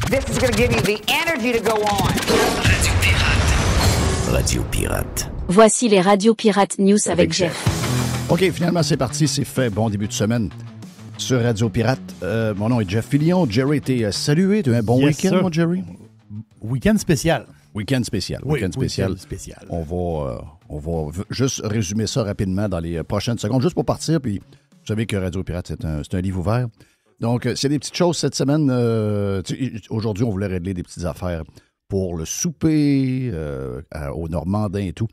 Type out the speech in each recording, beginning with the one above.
This is going to give you the energy to go on. Radio Pirate. Radio Pirate. Voici les Radio Pirate News avec Jeff. OK, finalement, c'est parti. C'est fait. Bon début de semaine sur Radio Pirate. Mon nom est Jeff Fillion. Jerry, t'es salué. Tu as un bon week-end, mon Jerry? Week-end spécial. Week-end spécial. Oui, week-end spécial. spécial. On va juste résumer ça rapidement dans les prochaines secondes, juste pour partir. Puis, vous savez que Radio Pirate, c'est un livre ouvert. Donc, c'est des petites choses cette semaine. Aujourd'hui, on voulait régler des petites affaires pour le souper au Normandin et tout.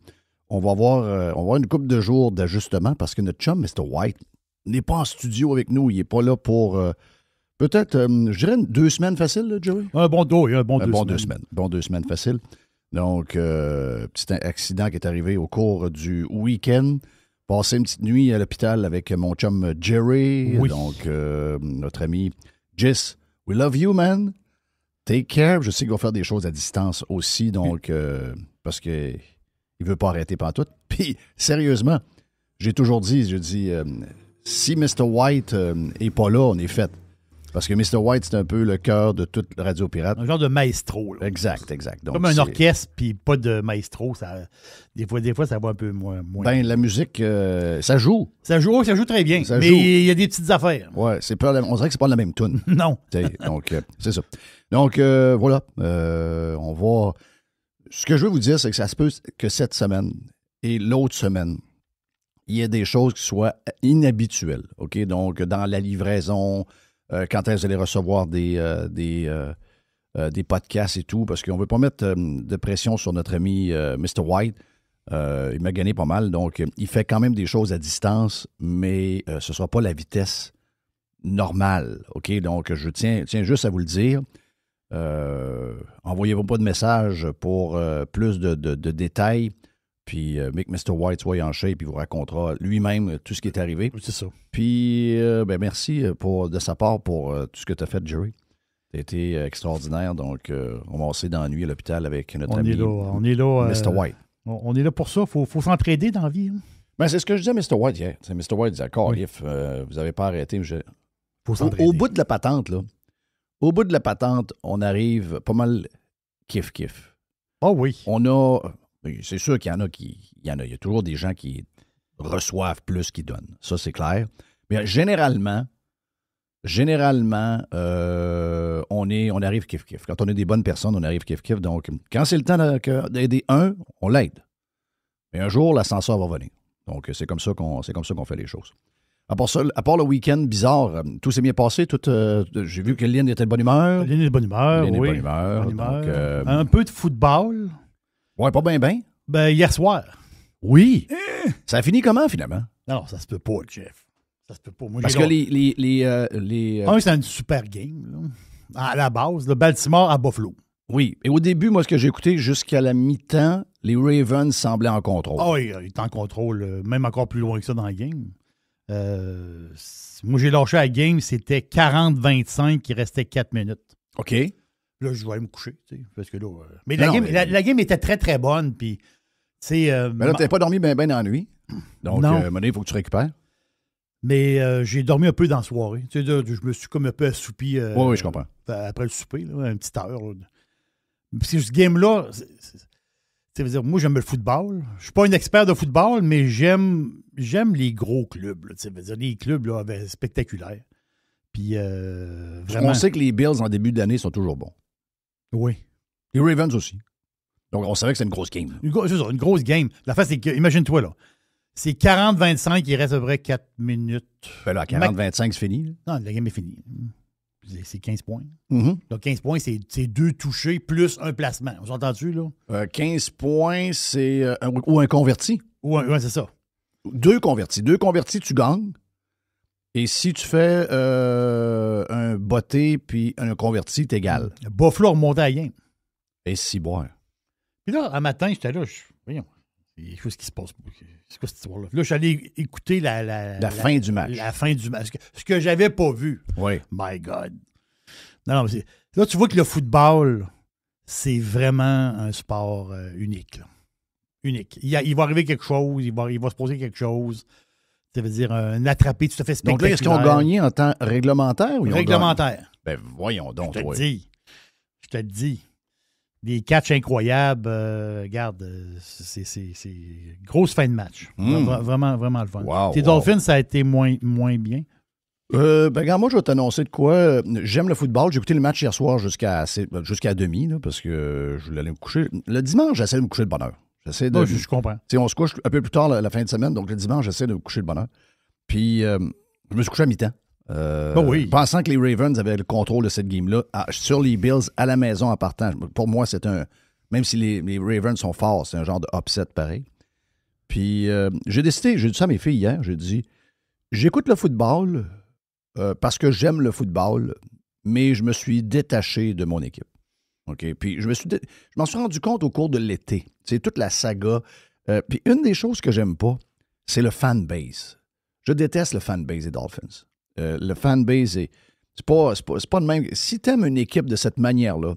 On va avoir une couple de jours d'ajustement parce que notre chum, Mr. White, n'est pas en studio avec nous. Il n'est pas là pour peut-être, je dirais, 2 semaines faciles, là, Joey? Un bon 2 semaines. Bon 2 semaines facile. Donc, petit accident qui est arrivé au cours du week-end. Passé une petite nuit à l'hôpital avec mon chum Jerry. Oui. Donc, notre ami Jess, we love you, man. Take care. Je sais qu'il va faire des choses à distance aussi, donc, parce qu'il ne veut pas arrêter pantoute. Puis, sérieusement, j'ai toujours dit, si Mr. White n'est pas là, on est fait. Parce que Mr. White, c'est un peu le cœur de toute Radio Pirate. Un genre de maestro. Là. Exact. Donc, comme un orchestre, puis pas de maestro. Des fois, ça va un peu moins. Ben, la musique, ça joue. Ça joue très bien. Ça mais joue. il y a des petites affaires. Ouais, on dirait que c'est pas la même tune. Non. Donc, c'est ça. Donc, voilà. On va. Ce que je veux vous dire, c'est que ça se peut que cette semaine et l'autre semaine, il y ait des choses qui soient inhabituelles. OK? Donc, dans la livraison, quand vous allez recevoir des podcasts et tout, parce qu'on ne veut pas mettre de pression sur notre ami Mr. White. Il m'a gagné pas mal. Donc, il fait quand même des choses à distance, mais ce ne sera pas la vitesse normale. OK? Donc, je tiens juste à vous le dire. Envoyez-vous pas de message pour plus de détails. Puis, make Mr. White soit en shape, puis il vous racontera lui-même tout ce qui est arrivé. C'est ça. Puis, merci de sa part pour tout ce que tu as fait, Jerry. Tu as été extraordinaire. Donc, on va essayer dans la nuit à l'hôpital avec notre ami Mr. White. On est là pour ça. Il faut s'entraider dans la vie. Hein. Ben, c'est ce que je disais à Mr. White hier. Mr. White disait, vous n'avez pas arrêté. Faut s'entraider. Au bout de la patente, là, on arrive pas mal kiff-kiff. Oh oui. On a... C'est sûr qu'il y en a il y a toujours des gens qui reçoivent plus qu'ils donnent. Ça, c'est clair. Mais généralement, on arrive kiff-kiff. Quand on est des bonnes personnes, on arrive kiff-kiff. Donc, quand c'est le temps d'aider un, on l'aide. Mais un jour, l'ascenseur va venir. Donc, c'est comme ça qu'on fait les choses. À part le week-end bizarre, tout s'est bien passé. J'ai vu que Lynn était de bonne humeur. Lynn est de bonne humeur, Lynn est de oui. bonne humeur. Donc, un peu de football. Ouais, pas bien. Ben, hier soir. Oui. Ça a fini comment, finalement? Non, ça se peut pas, Jeff. Ça se peut pas. Moi, parce que les c'est une super game, là. À la base, le Baltimore à Buffalo. Oui. Et au début, moi, ce que j'ai écouté, jusqu'à la mi-temps, les Ravens semblaient en contrôle. Ah oui, il est en contrôle, même encore plus loin que ça dans la game. Moi, j'ai lâché la game, c'était 40-25, il restait 4 minutes. OK. Là, je vais aller me coucher, tu sais, parce que là... Mais la game était très, très bonne, puis, tu sais... mais là, tu n'avais pas dormi bien dans la nuit. Donc, il faut que tu récupères. Mais j'ai dormi un peu dans la soirée. Tu sais, je me suis comme un peu assoupi... oui, je comprends. Après le souper, là, une petite heure. Là. Parce que ce game-là, moi, j'aime le football. Je suis pas un expert de football, mais j'aime les gros clubs. Là, les clubs là, spectaculaires. Puis, vraiment... On sait que les Bills, en début d'année, sont toujours bons. Oui. Les Ravens aussi. Donc, on savait que c'était une grosse game. C'est ça, une grosse game. La face, c'est que, imagine-toi, là, c'est 40-25, il reste à peu près 4 minutes. Ben là, 40-25, c'est fini. Là. Non, la game est finie. C'est 15 points. Mm-hmm. Donc, 15 points, c'est 2 touchés plus un placement. On s'entend-tu, là? 15 points, c'est un converti. Oui, c'est ça. 2 convertis. 2 convertis, tu gagnes. Et si tu fais un botté puis un converti, t'égales. Buffalo remontait à la game. Et si boire. Puis là, un matin, j'étais là, voyons, qu'est-ce qui se passe? C'est quoi cette histoire-là? Là, je suis allé écouter la fin du match. La fin du match. Ce que j'avais pas vu. Oui. My God. Non, là, tu vois que le football, c'est vraiment un sport unique. Là. Unique. Il va arriver quelque chose, il va se poser quelque chose. Ça veut dire un attrapé tout à fait spectaculaire. Donc là, est-ce qu'ils ont gagné en temps réglementaire ou ils réglementaire? Ben voyons donc. Je te dis. te le dis. Des catchs incroyables. Regarde, c'est grosse fin de match. Vraiment, vraiment le fun. Wow, Tes Dolphins, ça a été moins bien. Regarde, moi, je vais t'annoncer de quoi. J'aime le football. J'ai écouté le match hier soir jusqu'à demi, là, parce que je voulais aller me coucher. Le dimanche, j'essaie de me coucher de bonne heure. Je comprends. On se couche un peu plus tard la fin de semaine, donc le dimanche, j'essaie de me coucher de bonne heure. Puis, je me suis couché à mi-temps. Pensant que les Ravens avaient le contrôle de cette game-là sur les Bills à la maison en partant. Pour moi, c'est même si les Ravens sont forts, c'est un genre de upset pareil. Puis j'ai dit ça à mes filles hier, j'ai dit, j'écoute le football parce que j'aime le football, mais je me suis détaché de mon équipe. OK? Puis je m'en suis rendu compte au cours de l'été. C'est toute la saga. Puis une des choses que j'aime pas, c'est le fanbase. Je déteste le fanbase des Dolphins. Le fanbase, c'est pas de même. Si tu aimes une équipe de cette manière-là,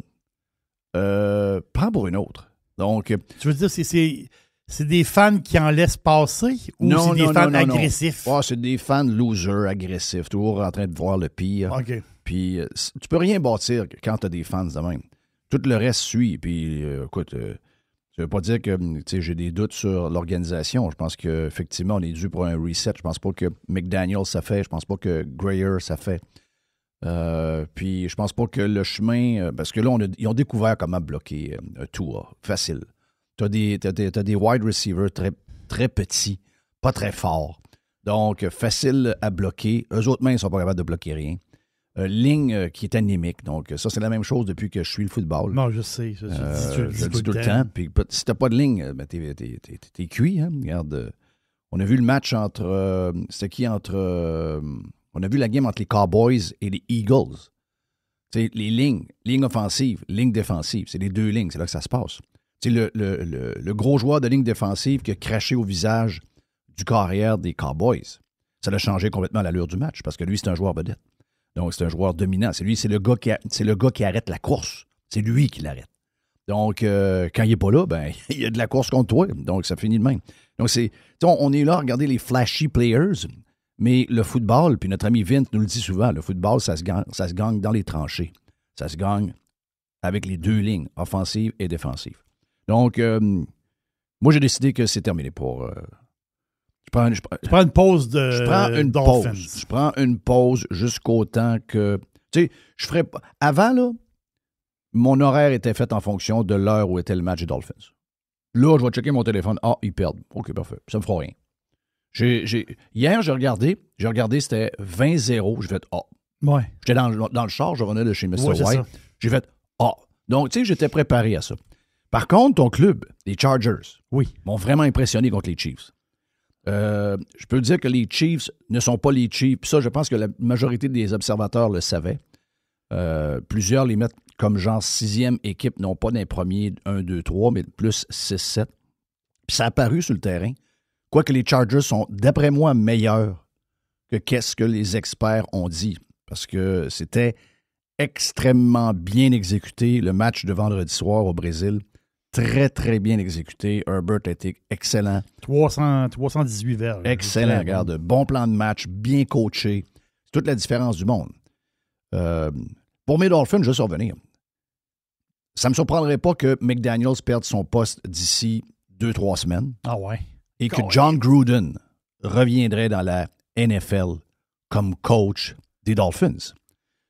prends pour une autre. Donc, tu veux dire, c'est des fans qui en laissent passer ou c'est des fans agressifs? Non. C'est des fans losers, agressifs, toujours en train de voir le pire. OK. Puis, tu peux rien bâtir quand tu as des fans de même. Tout le reste suit. Puis, écoute, ça veut pas dire que j'ai des doutes sur l'organisation. Je pense qu'effectivement, on est dû pour un reset. Je pense pas que McDaniel ça fait. Je pense pas que Greyer ça fait. Puis je pense pas que le chemin... parce que là, ils ont découvert comment bloquer Tua. Facile. T'as des wide receivers très, très petits, pas très forts. Donc, facile à bloquer. Eux autres, ils ne sont pas capables de bloquer rien. Ligne qui est anémique. Donc, ça, c'est la même chose depuis que je suis le football. Non, je sais. Je le dis tout le temps. Puis, si t'as pas de ligne, ben, t'es cuit. Hein? Regarde, on a vu le match entre... c'était qui entre... on a vu la game entre les Cowboys et les Eagles. T'sais, les ligne offensive, ligne défensive, c'est les deux lignes. C'est là que ça se passe. Le gros joueur de ligne défensive qui a craché au visage du carrière des Cowboys, ça a changé complètement l'allure du match parce que lui, c'est un joueur vedette. Donc, c'est un joueur dominant. C'est le gars qui arrête la course. C'est lui qui l'arrête. Donc, quand il n'est pas là, ben, il y a de la course contre toi. Donc, ça finit de même. Donc, on est là à regarder les flashy players, mais le football, puis notre ami Vince nous le dit souvent, le football, ça se gagne dans les tranchées. Ça se gagne avec les deux lignes, offensive et défensive. Donc, moi, j'ai décidé que c'est terminé pour... Je prends une pause de Dolphins. Je prends une pause jusqu'au temps que... Tu sais, je ferais pas... Avant, là, mon horaire était fait en fonction de l'heure où était le match des Dolphins. Là, je vais checker mon téléphone. Ah, ils perdent. OK, parfait. Ça me fera rien. Hier, j'ai regardé, c'était 20-0. J'ai fait « Ah. » Ouais. J'étais dans le char, je revenais de chez Mr. White. Ça. J'ai fait « Ah. » Donc, tu sais, j'étais préparé à ça. Par contre, ton club, les Chargers, m'ont vraiment impressionné contre les Chiefs. Je peux dire que les Chiefs ne sont pas les Chiefs. Ça, je pense que la majorité des observateurs le savaient. Plusieurs les mettent comme genre 6e équipe, non pas d'un premier 1, 2, 3, mais plus 6, 7. Puis ça a apparu sur le terrain. Quoique les Chargers sont, d'après moi, meilleurs que qu'est-ce que les experts ont dit. Parce que c'était extrêmement bien exécuté, le match de vendredi soir au Brésil. Très, très bien exécuté. Herbert a été excellent. 318 verges. Excellent, regarde. Bon plan de match, bien coaché. C'est toute la différence du monde. Pour mes Dolphins, je vais survenir. Ça ne me surprendrait pas que McDaniels perde son poste d'ici 2-3 semaines. Ah ouais. Et que John Gruden reviendrait dans la NFL comme coach des Dolphins.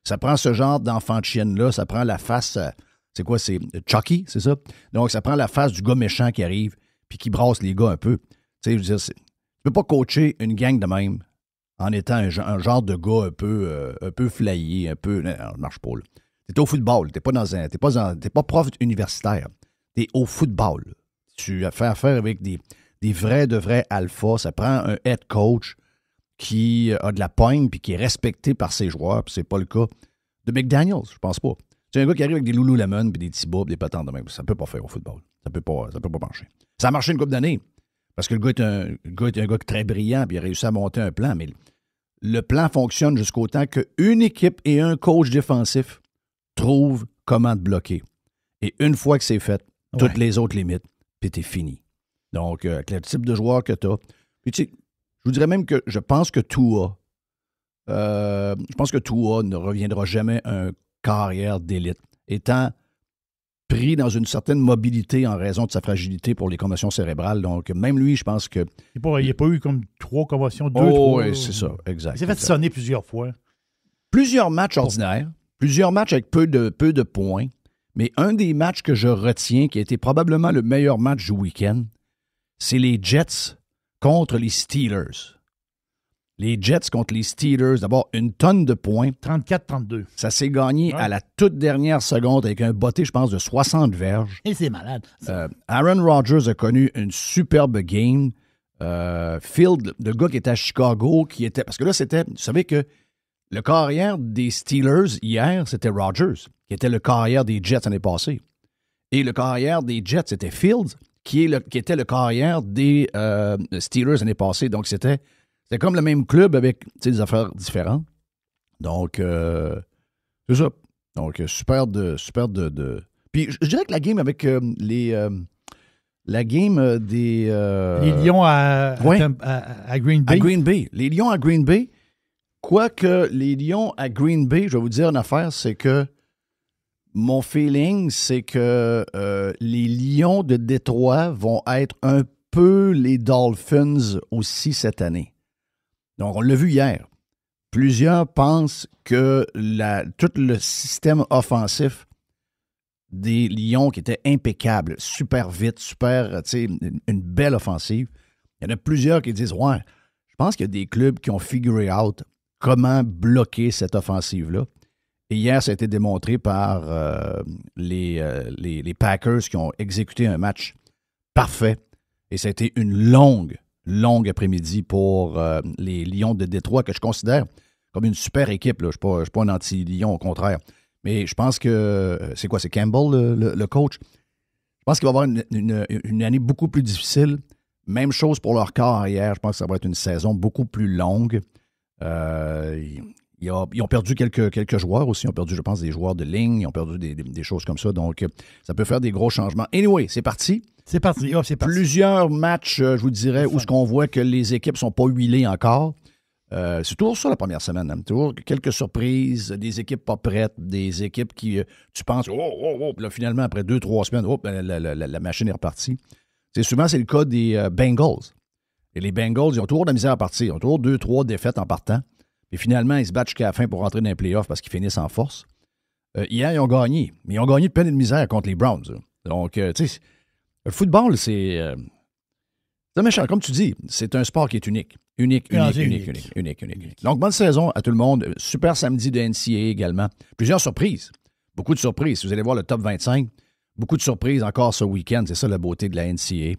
Ça prend ce genre d'enfant de chienne-là, ça prend la face... C'est quoi? C'est Chucky, c'est ça? Donc, ça prend la face du gars méchant qui arrive puis qui brasse les gars un peu. Tu sais, je veux dire, tu peux pas coacher une gang de même en étant un genre de gars un peu flyé, un peu... Non, ça marche pas, là. T'es au football, t'es pas prof universitaire. T'es au football. Tu as fait affaire avec des vrais alphas. Ça prend un head coach qui a de la poigne puis qui est respecté par ses joueurs. Puis c'est pas le cas de McDaniels, je pense pas. C'est un gars qui arrive avec des Lululemon puis des petits bas, des patentes de même. Ça peut pas faire au football. Ça peut pas marcher. Ça a marché une couple d'années parce que le gars est un gars très brillant puis il a réussi à monter un plan. Mais le plan fonctionne jusqu'au temps qu'une équipe et un coach défensif trouvent comment te bloquer. Et une fois que c'est fait, toutes les autres limites, puis t'es fini. Donc, avec le type de joueur que t'as. Puis tu sais, je vous dirais même que je pense que Tua ne reviendra jamais un carrière d'élite, étant pris dans une certaine mobilité en raison de sa fragilité pour les commotions cérébrales. Donc, même lui, je pense que... Il n'y a pas eu comme 3 commotions, 2, 3. Oui, c'est ça, exact. Il s'est fait sonner plusieurs fois. Plusieurs matchs ordinaires, plusieurs matchs avec peu de points, mais un des matchs que je retiens, qui a été probablement le meilleur match du week-end, c'est les Jets contre les Steelers. Les Jets contre les Steelers, d'abord, une tonne de points. 34-32. Ça s'est gagné à la toute dernière seconde avec un botté, je pense, de 60 verges. Et c'est malade. Aaron Rodgers a connu une superbe game. Field, le gars qui était à Chicago, qui était... Parce que là, c'était... Vous savez que le carrière des Steelers, hier, c'était Rodgers, qui était le carrière des Jets l'année passée. Et le carrière des Jets, c'était Fields, qui était le carrière des Steelers l'année passée. Donc, c'était comme le même club avec des affaires différentes. Donc, c'est ça. Donc, super de... Puis, je dirais que la game avec la game des... les Lions à Green Bay. À Green Bay. Les Lions à Green Bay. Quoique les Lions à Green Bay, je vais vous dire une affaire, c'est que mon feeling, c'est que les Lions de Détroit vont être un peu les Dolphins aussi cette année. Donc, on l'a vu hier. Plusieurs pensent que tout le système offensif des Lions qui était impeccable, super vite, super, tu sais, une belle offensive. Il y en a plusieurs qui disent, ouais, je pense qu'il y a des clubs qui ont figuré out comment bloquer cette offensive-là. Et hier, ça a été démontré par les Packers qui ont exécuté un match parfait. Et ça a été une longue après-midi pour les Lions de Détroit, que je considère comme une super équipe. Là. Je ne suis pas un anti-Lion, au contraire. Mais je pense que... C'est quoi? C'est Campbell, le coach? Je pense qu'il va y avoir une année beaucoup plus difficile. Même chose pour leur corps arrière. Je pense que ça va être une saison beaucoup plus longue. Ils ont perdu quelques joueurs aussi. Ils ont perdu, je pense, des joueurs de ligne. Ils ont perdu des choses comme ça. Donc, ça peut faire des gros changements. Anyway, c'est parti. C'est parti. Oh, c'est parti. Plusieurs matchs, je vous dirais, où ce qu'on voit que les équipes ne sont pas huilées encore. C'est toujours ça la première semaine. Hein. Toujours quelques surprises, des équipes pas prêtes, des équipes qui, tu penses, là, finalement, après 2-3 semaines, la machine est repartie. C'est le cas des Bengals. Et les Bengals, ils ont toujours de la misère à partir. Ils ont toujours 2-3 défaites en partant. Et finalement, ils se battent jusqu'à la fin pour rentrer dans les playoffs parce qu'ils finissent en force. Hier, ils ont gagné. Mais ils ont gagné de peine et de misère contre les Browns. Là. Donc, tu sais, le football, c'est méchant. Comme tu dis, c'est un sport qui est unique. Unique. Donc, bonne saison à tout le monde. Super samedi de NCAA également. Plusieurs surprises. Beaucoup de surprises. Si vous allez voir le top 25, beaucoup de surprises encore ce week-end. C'est ça la beauté de la NCAA.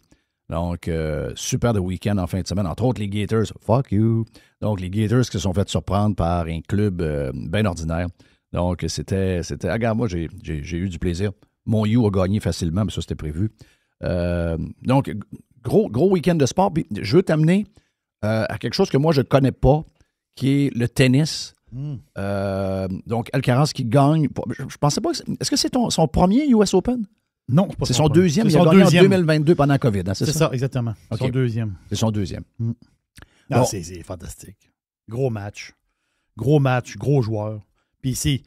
Donc, super de week-end en fin de semaine. Entre autres, les Gators. Fuck you. Donc, les Gators qui se sont fait surprendre par un club bien ordinaire. Donc, c'était... Regarde, moi, j'ai eu du plaisir. Mon U a gagné facilement, mais ça, c'était prévu. Donc, gros week-end de sport. Puis, je veux t'amener à quelque chose que moi, je ne connais pas, qui est le tennis. Donc, Alcaraz qui gagne. Je pensais pas que... Est-ce que c'est son premier US Open? Non, c'est son deuxième. Il a gagné en 2022 pendant la COVID. Hein, c'est ça, exactement. Okay. Son deuxième. C'est son deuxième. Bon. C'est fantastique. Gros match, gros joueur. Puis c'est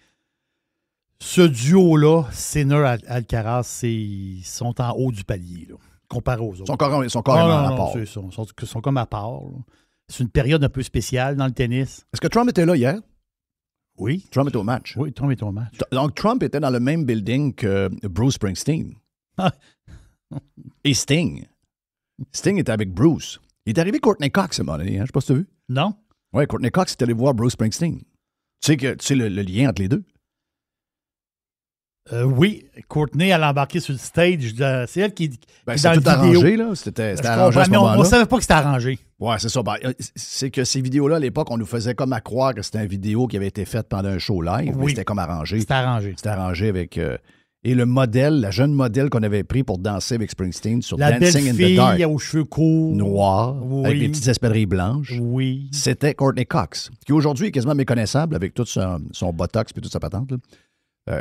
ce duo-là, Sinner-Alcaraz, ils sont en haut du palier, là, comparé aux autres. Ils sont carrément à part. Ils sont comme à part. Là. C'est une période un peu spéciale dans le tennis. Est-ce que Trump était là hier? Oui. Trump était au match. Oui, Trump était au match. Donc, Trump était dans le même building que Bruce Springsteen. Et Sting. Sting était avec Bruce. Il est arrivé Courtney Cox à un moment donné. Je ne sais pas si tu as vu. Non. Oui, Courtney Cox est allé voir Bruce Springsteen. Tu sais le lien entre les deux? Oui. Courtney, elle a embarqué sur le stage. C'est elle qui c'est tout arrangé, là. C'était arrangé à ce moment-là. On ne savait pas que c'était arrangé. Oui, c'est ça. C'est que ces vidéos-là, à l'époque, on nous faisait comme à croire que c'était une vidéo qui avait été faite pendant un show live. Oui. Mais c'était comme arrangé. C'était arrangé. C'était arrangé avec... et le modèle, la jeune modèle qu'on avait pris pour danser avec Springsteen sur la Dancing in the Dark. La belle fille aux cheveux courts. Noirs, avec des petites espadrilles blanches. Oui. C'était Courtney Cox, qui aujourd'hui est quasiment méconnaissable avec tout son botox et toute sa patente. Là.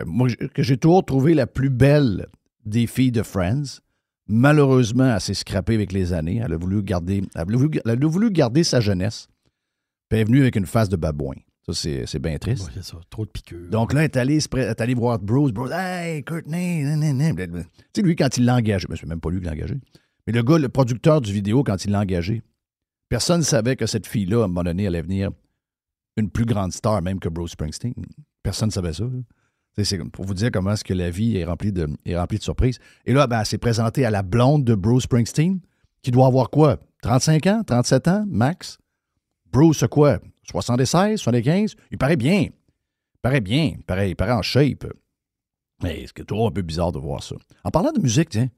Moi, que j'ai toujours trouvé la plus belle des filles de Friends. Malheureusement, elle s'est scrappée avec les années. Elle a voulu garder sa jeunesse. Puis elle est venue avec une face de babouin. Ça, c'est bien triste. Ouais, c'est ça. Trop de piqûres. Donc là, elle est allé voir Bruce. Bruce, hey, Courtney, Tu sais, lui, quand il l'a engagé, c'est même pas lui qui l'a engagé, mais le gars, le producteur du vidéo, quand il l'a engagé, personne ne savait que cette fille-là, à un moment donné, allait venir une plus grande star, même que Bruce Springsteen. Personne ne savait ça. C'est pour vous dire comment est-ce que la vie est remplie de surprises. Et là, elle s'est présentée à la blonde de Bruce Springsteen, qui doit avoir quoi? 35 ans? 37 ans? Max? Bruce, quoi? 76? 75? Il paraît bien. Il paraît en shape. Mais c'est toujours un peu bizarre de voir ça. En parlant de musique, tiens,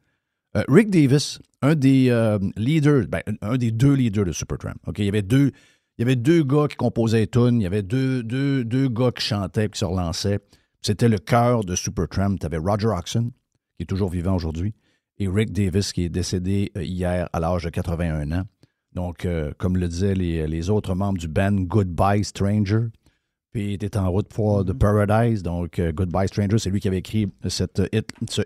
Rick Davis, un des leaders, un des deux leaders de Supertramp. OK, il y avait deux gars qui composaient les tunes, il y avait deux gars qui chantaient et qui se relançaient. C'était le cœur de Supertramp. Tu avais Roger Hodgson, qui est toujours vivant aujourd'hui, et Rick Davis, qui est décédé hier à l'âge de 81 ans. Donc, comme le disaient les autres membres du band, Goodbye Stranger. Puis il était en route pour The Paradise. Donc, Goodbye Stranger, c'est lui qui avait écrit ce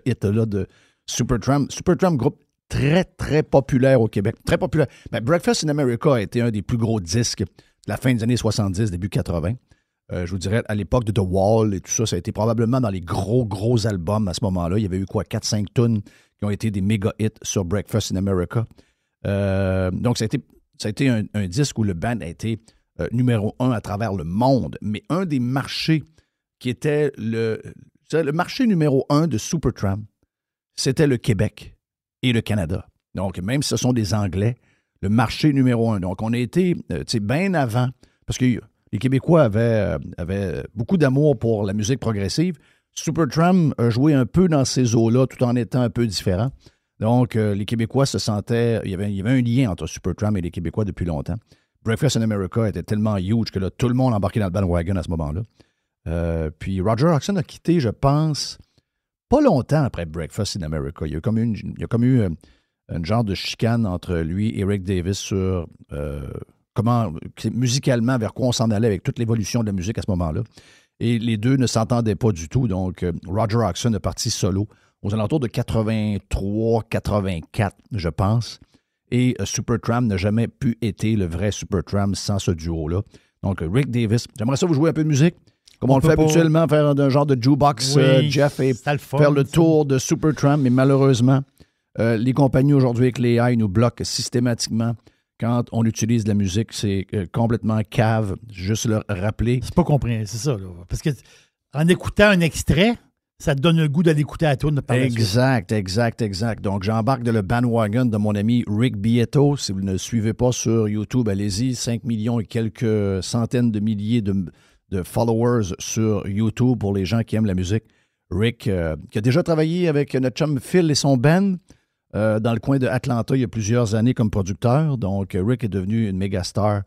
hit-là de Supertramp. Supertramp, groupe très, très populaire au Québec. Très populaire. Breakfast in America a été un des plus gros disques de la fin des années 70, début 80. Je vous dirais, à l'époque de The Wall et tout ça, ça a été probablement dans les gros albums à ce moment-là. Il y avait eu 4-5 tunes qui ont été des méga hits sur Breakfast in America. Donc, ça a été un disque où le band a été numéro 1 à travers le monde. Mais un des marchés qui était le marché numéro 1 de Supertramp, c'était le Québec et le Canada. Donc, même si ce sont des Anglais, le marché numéro 1. Donc, on a été bien avant, parce que les Québécois avaient beaucoup d'amour pour la musique progressive. Supertramp a joué un peu dans ces eaux-là, tout en étant un peu différent. Donc, les Québécois se sentaient... Il y avait un lien entre Supertramp et les Québécois depuis longtemps. Breakfast in America était tellement huge que là, tout le monde embarquait dans le bandwagon à ce moment-là. Puis Roger Hodgson a quitté, je pense, pas longtemps après Breakfast in America. Il y a comme eu une genre de chicane entre lui et Rick Davis sur comment, musicalement, vers quoi on s'en allait avec toute l'évolution de la musique à ce moment-là. Et les deux ne s'entendaient pas du tout. Donc, Roger Hodgson est parti solo aux alentours de 83-84, je pense. Et Supertramp n'a jamais pu être le vrai Supertramp sans ce duo-là. Donc, Rick Davis, j'aimerais ça vous jouer un peu de musique, comme on le fait habituellement, faire un genre de jukebox, Jeff, et faire le tour de Supertramp. Mais malheureusement, les compagnies aujourd'hui avec les AI nous bloquent systématiquement quand on utilise de la musique. C'est complètement cave, juste le rappeler. C'est pas compris, c'est ça. Là. Parce que en écoutant un extrait, ça te donne le goût d'aller écouter la tune. Exact. Donc, j'embarque dans le bandwagon de mon ami Rick Beato. Si vous ne le suivez pas sur YouTube, allez-y. 5 millions et quelques centaines de milliers de followers sur YouTube pour les gens qui aiment la musique. Rick, qui a déjà travaillé avec notre chum Phil et son band dans le coin de Atlanta il y a plusieurs années comme producteur. Donc, Rick est devenu une méga star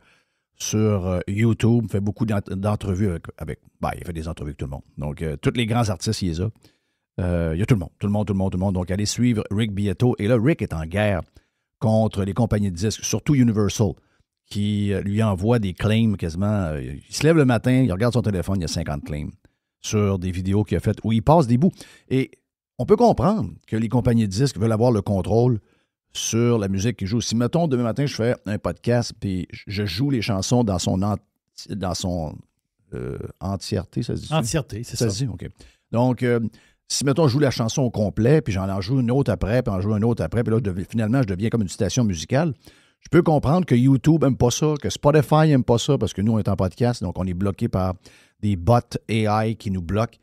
sur YouTube, fait beaucoup d'entrevues avec il fait des entrevues avec tout le monde. Donc, tous les grands artistes, il y a. Il y a tout le monde. Donc, allez suivre Rick Beato. Et là, Rick est en guerre contre les compagnies de disques, surtout Universal, qui lui envoie des claims quasiment. Il se lève le matin, il regarde son téléphone, il y a 50 claims sur des vidéos qu'il a faites où il passe des bouts. Et on peut comprendre que les compagnies de disques veulent avoir le contrôle sur la musique qu'ils jouent. Si, mettons, demain matin, je fais un podcast puis je joue les chansons dans son entièreté, ça se dit? Entièreté, c'est ça. Ça se dit, OK. Donc, si, mettons, je joue la chanson au complet, puis j'en joue une autre après, puis j'en joue une autre après, puis là, finalement, je deviens comme une station musicale, je peux comprendre que YouTube n'aime pas ça, que Spotify n'aime pas ça, parce que nous, on est en podcast, donc on est bloqué par des bots AI qui nous bloquent.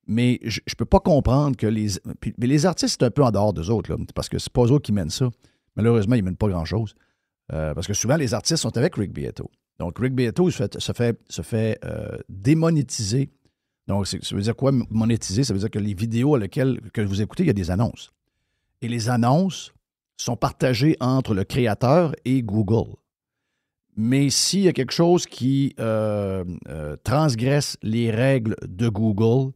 Mais je ne peux pas comprendre que les artistes, c'est un peu en dehors d'eux autres, là, parce que c'est pas eux autres qui mènent ça. Malheureusement, ils ne mènent pas grand-chose. Parce que souvent, les artistes sont avec Rick Beato. Donc, Rick Beato se fait démonétiser. Donc, ça veut dire quoi, monétiser? Ça veut dire que les vidéos que vous écoutez, il y a des annonces. Et les annonces sont partagées entre le créateur et Google. Mais s'il y a quelque chose qui transgresse les règles de Google,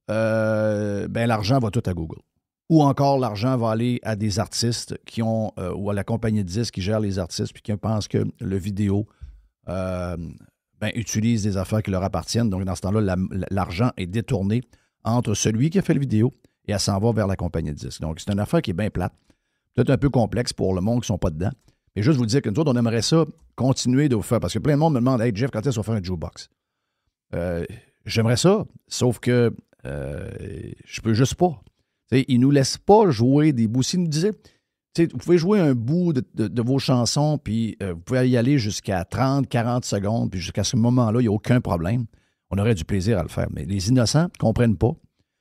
l'argent va tout à Google. Ou encore, l'argent va aller à des artistes ou à la compagnie de disques qui gère les artistes puis qui pensent que le vidéo utilise des affaires qui leur appartiennent. Donc, dans ce temps-là, l'argent est détourné entre celui qui a fait la vidéo et elle s'en va vers la compagnie de disques. Donc, c'est une affaire qui est bien plate. Peut-être un peu complexe pour le monde qui ne sont pas dedans. Mais juste vous dire que nous autres, on aimerait ça continuer de vous faire. Parce que plein de monde me demande, « Hey, Jeff, quand est-ce qu'on va faire un jukebox? » J'aimerais ça, sauf que je peux juste pas. T'sais, ils ne nous laissent pas jouer des bouts. S'ils nous disaient, vous pouvez jouer un bout de vos chansons, puis vous pouvez y aller jusqu'à 30, 40 secondes, puis jusqu'à ce moment-là, il n'y a aucun problème. On aurait du plaisir à le faire. Mais les innocents ne comprennent pas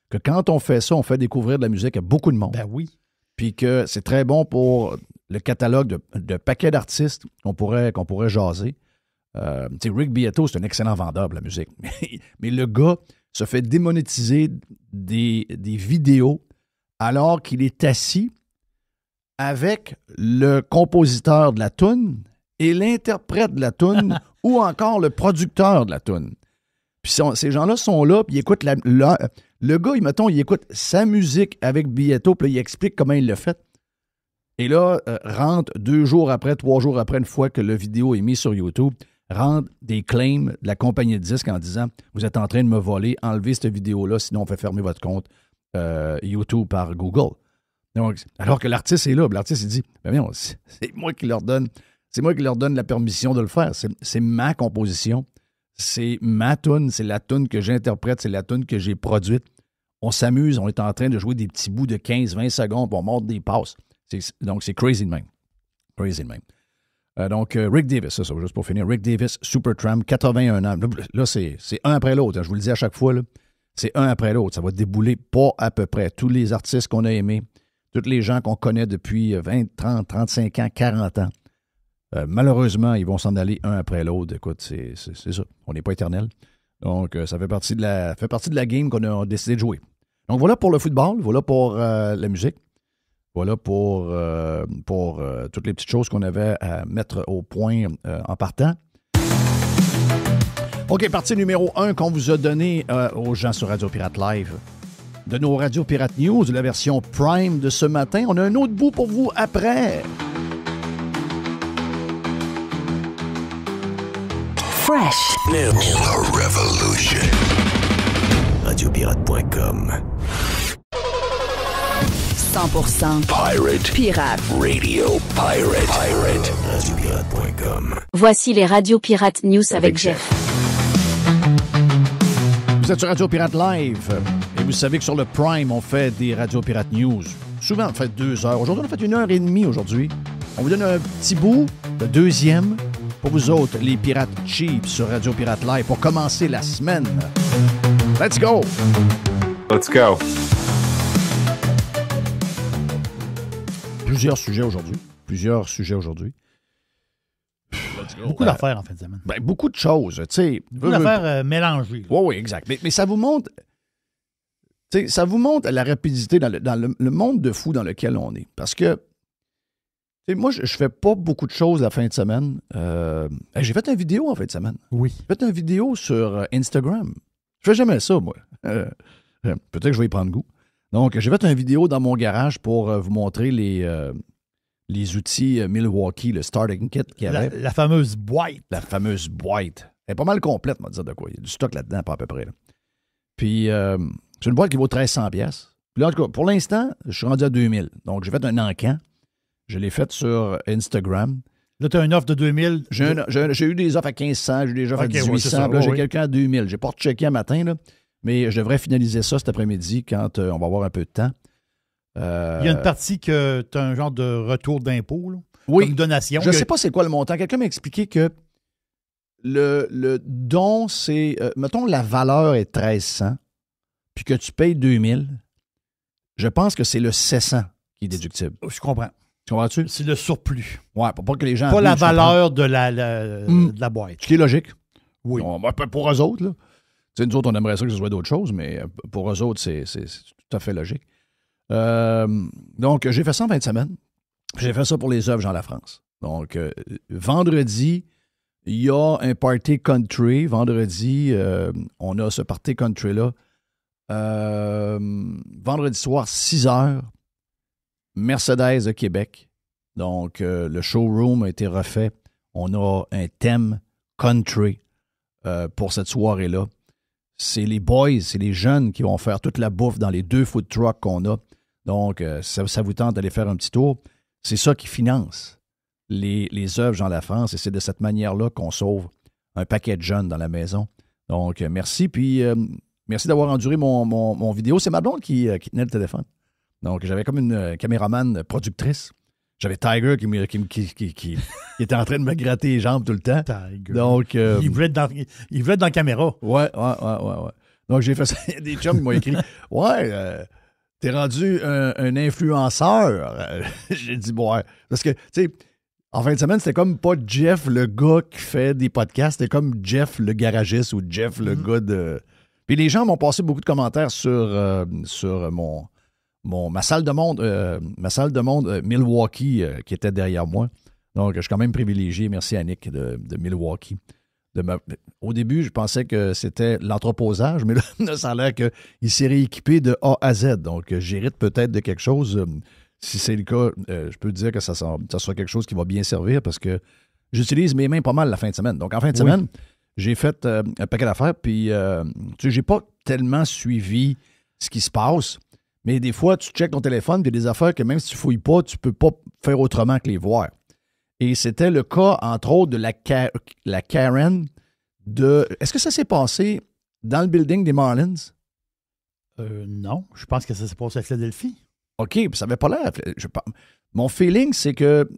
que quand on fait ça, on fait découvrir de la musique à beaucoup de monde. Ben oui. Puis que c'est très bon pour le catalogue de paquets d'artistes qu'on pourrait jaser. Rick Beato, c'est un excellent vendeur de la musique. Mais le gars se fait démonétiser des vidéos alors qu'il est assis avec le compositeur de la toune et l'interprète de la toune ou encore le producteur de la toune. Puis ces gens-là sont là, puis ils écoutent le gars, il écoute sa musique avec Beato, puis là, il explique comment il l'a fait. Et là, rentre 2 jours après, 3 jours après, une fois que la vidéo est mise sur YouTube, rentre des claims de la compagnie de disques en disant « Vous êtes en train de me voler, enlevez cette vidéo-là, sinon on fait fermer votre compte YouTube par Google. » Donc, alors que l'artiste est là, l'artiste il dit « Ben non, c'est moi qui leur donne la permission de le faire. C'est ma composition. C'est ma toune, c'est la toune que j'interprète, c'est la toune que j'ai produite. On s'amuse, on est en train de jouer des petits bouts de 15-20 secondes, puis on monte des passes. Donc, c'est crazy de même. Crazy de même. Donc, Rick Davis, ça, juste pour finir. Rick Davis, Supertramp, 81 ans. Là, c'est un après l'autre. Hein, je vous le dis à chaque fois, là, c'est un après l'autre. Ça va débouler pas à peu près. Tous les artistes qu'on a aimés, tous les gens qu'on connaît depuis 20, 30, 35 ans, 40 ans. Malheureusement, ils vont s'en aller un après l'autre. Écoute, c'est ça. On n'est pas éternel. Donc, ça fait partie de la game qu'on a décidé de jouer. Donc, voilà pour le football. Voilà pour la musique. Voilà pour toutes les petites choses qu'on avait à mettre au point en partant. OK, partie numéro 1 qu'on vous a donné aux gens sur Radio Pirate Live. De nos Radio Pirate News, la version Prime de ce matin. On a un autre bout pour vous après. Fresh. New. The Revolution. Radiopirate.com. 100% Pirate. Radio Pirate. Radiopirate.com. Voici les Radio Pirate News avec Jeff. Vous êtes sur Radio Pirate Live et vous savez que sur le Prime, on fait des Radio Pirate News. Souvent, on fait 2 heures. Aujourd'hui, on a fait 1h30 aujourd'hui. On vous donne un petit bout, le deuxième, pour vous autres, les Pirates Cheap sur Radio Pirate Live pour commencer la semaine. Let's go! Let's go. Plusieurs sujets aujourd'hui. Beaucoup d'affaires en fin de semaine. Ben, beaucoup de choses, tu sais. Beaucoup d'affaires mélangées. Oui, exact. Mais ça vous montre... Ça vous montre la rapidité dans le monde de fou dans lequel on est. Parce que moi, je fais pas beaucoup de choses la fin de semaine. J'ai fait une vidéo en fin de semaine. Oui. J'ai fait une vidéo sur Instagram. Je fais jamais ça, moi. Peut-être que je vais y prendre goût. Donc, j'ai fait une vidéo dans mon garage pour vous montrer les outils Milwaukee, le starting kit qu'il y avait. La fameuse boîte. La fameuse boîte. Elle est pas mal complète, on va dire de quoi. Il y a du stock là-dedans, pas à peu près. Là. Puis, c'est une boîte qui vaut 1300$. Puis là, en tout cas, pour l'instant, je suis rendu à 2000$. Donc, j'ai fait un encan. Je l'ai fait sur Instagram. Là, tu as une offre de 2000$. J'ai eu des offres à 1500$, j'ai eu des offres à 1800$. Là, j'ai quelqu'un à 2000$. J'ai pas rechecké un matin, là, mais je devrais finaliser ça cet après-midi quand on va avoir un peu de temps. Il y a une partie que tu as un genre de retour d'impôt, là, oui, comme donation. Je ne sais pas c'est quoi le montant. Quelqu'un m'a expliqué que le don, c'est... mettons, la valeur est 1300$, puis que tu payes 2000$. Je pense que c'est le 700$ qui est déductible. Je comprends. Tu comprends-tu? C'est le surplus. Oui, pour pas que les gens... Pas la valeur de la boîte. Ce qui est logique. Oui. Pour eux autres, là. Tu sais, nous autres, on aimerait ça que ce soit d'autres choses, mais pour eux autres, c'est tout à fait logique. Donc, j'ai fait ça en fin de semaine. J'ai fait ça pour les œuvres Jean Lafrance. Donc, vendredi, il y a un party country. Vendredi, on a ce party country-là. Vendredi soir, 6h, Mercedes de Québec. Donc, le showroom a été refait. On a un thème country pour cette soirée-là. C'est les boys, c'est les jeunes qui vont faire toute la bouffe dans les 2 food trucks qu'on a. Donc, ça vous tente d'aller faire un petit tour. C'est ça qui finance les œuvres Jean Lafrance, et c'est de cette manière-là qu'on sauve un paquet de jeunes dans la maison. Donc, merci. Puis, merci d'avoir enduré mon vidéo. C'est ma blonde qui tenait le téléphone. Donc, j'avais comme une caméraman productrice. J'avais Tiger qui était en train de me gratter les jambes tout le temps. Tiger. Donc, il voulait être dans la caméra. Ouais. Donc, j'ai fait ça. Il y a des chums qui m'ont écrit « Ouais, t'es rendu un influenceur. » J'ai dit « Ouais. » Parce que, tu sais, en fin de semaine, c'était comme pas Jeff, le gars qui fait des podcasts, c'était comme Jeff, le garagiste, ou Jeff, le gars de... Puis les gens m'ont passé beaucoup de commentaires sur ma salle de monde Milwaukee qui était derrière moi. Donc, je suis quand même privilégié. Merci à Nick de Milwaukee. Au début, je pensais que c'était l'entreposage, mais là, ça a l'air qu'il s'est rééquipé de A à Z. Donc, j'hérite peut-être de quelque chose. Si c'est le cas, je peux dire que ça sera quelque chose qui va bien servir parce que j'utilise mes mains pas mal la fin de semaine. Donc, en fin de semaine, j'ai fait un paquet d'affaires, puis j'ai pas tellement suivi ce qui se passe, mais des fois, tu checkes ton téléphone, puis il y a des affaires que même si tu fouilles pas, tu peux pas faire autrement que les voir. Et c'était le cas, entre autres, de la Karen de... Est-ce que ça s'est passé dans le building des Marlins? Non, je pense que ça s'est passé à Philadelphie. OK, ça n'avait pas l'air... Mon feeling, c'est que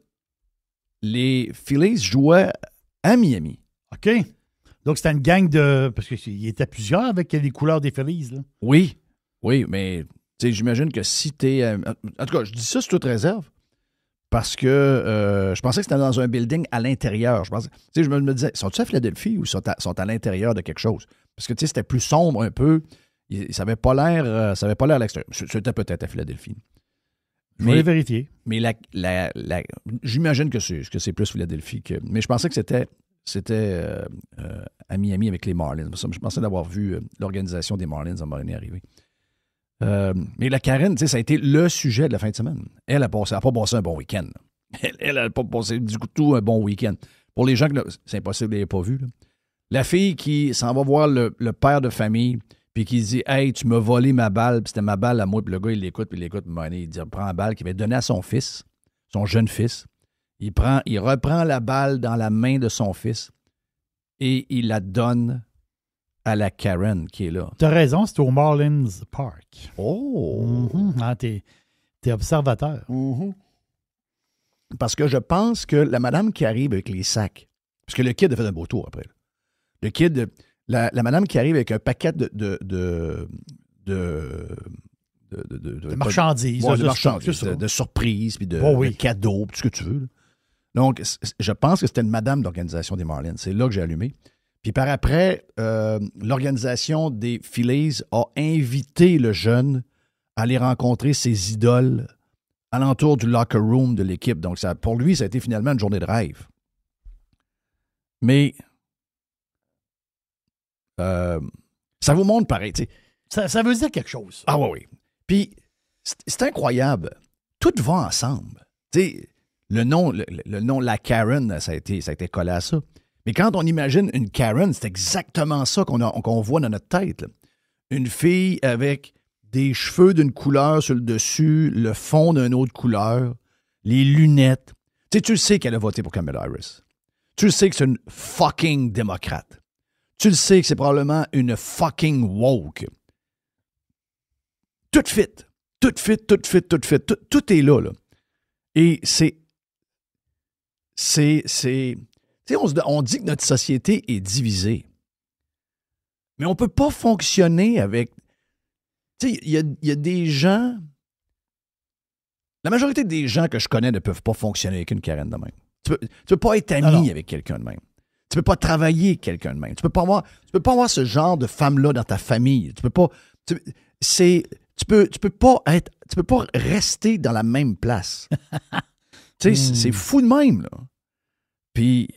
les Phillies jouaient à Miami. OK. Donc, c'était une gang de... Parce qu'il était plusieurs avec les couleurs des Phillies, là. Oui, mais j'imagine que si t'es... en tout cas, je dis ça sous toute réserve parce que je pensais que c'était dans un building à l'intérieur. Je me disais, sont-ils à Philadelphie ou sont à l'intérieur de quelque chose? Parce que c'était plus sombre un peu. Ça n'avait pas l'air à l'extérieur. C'était peut-être à Philadelphie. Je vais vérifier. Mais j'imagine que c'est plus Philadelphie que... Mais je pensais que c'était à Miami avec les Marlins. Je pensais d'avoir vu l'organisation des Marlins en Marlins arriver. Mais la Karen, ça a été le sujet de la fin de semaine. Elle n'a pas passé un bon week-end. Elle n'a pas passé du tout un bon week-end. Pour les gens que c'est impossible de ne pas vu. Là. La fille qui s'en va voir le père de famille puis qui dit « Hey, tu m'as volé ma balle. » Puis c'était ma balle à moi. Puis le gars, il l'écoute. Il dit « Prends la balle qu'il avait donnée à son fils, son jeune fils. » Il reprend la balle dans la main de son fils et il la donne à la Karen qui est là. Tu as raison, c'est au Marlins Park. Oh! Mm-hmm. Ah, t'es observateur. Mm-hmm. Parce que je pense que la madame qui arrive avec les sacs, parce que le kid a fait un beau tour après. Là. Le kid, la madame qui arrive avec un paquet de marchandises. De surprises, puis de cadeaux, tout ce que tu veux. Là. Donc, je pense que c'était une madame d'organisation des Marlins. C'est là que j'ai allumé. Puis par après, l'organisation des Phillies a invité le jeune à aller rencontrer ses idoles alentour du locker room de l'équipe. Donc, pour lui, ça a été finalement une journée de rêve. Mais ça vous montre pareil. Ça veut dire quelque chose. Ah oui. Puis, c'est incroyable. Tout va ensemble. Le nom, la Karen, ça a été collé à ça. Mais quand on imagine une Karen, c'est exactement ça qu'on voit dans notre tête. Là. Une fille avec des cheveux d'une couleur sur le dessus, le fond d'une autre couleur, les lunettes. Tu le sais qu'elle a voté pour Kamala Harris. Tu le sais que c'est une fucking démocrate. Tu le sais que c'est probablement une fucking woke. Tout fit. Tout est là. Et on dit que notre société est divisée. Mais on ne peut pas fonctionner avec... Il y a des gens... La majorité des gens que je connais ne peuvent pas fonctionner avec une Karen de même. Tu peux pas être ami avec quelqu'un de même. Tu peux pas travailler avec quelqu'un de même. Tu peux pas avoir ce genre de femme-là dans ta famille. Tu peux pas... Tu peux pas rester dans la même place. C'est fou de même, là. Puis,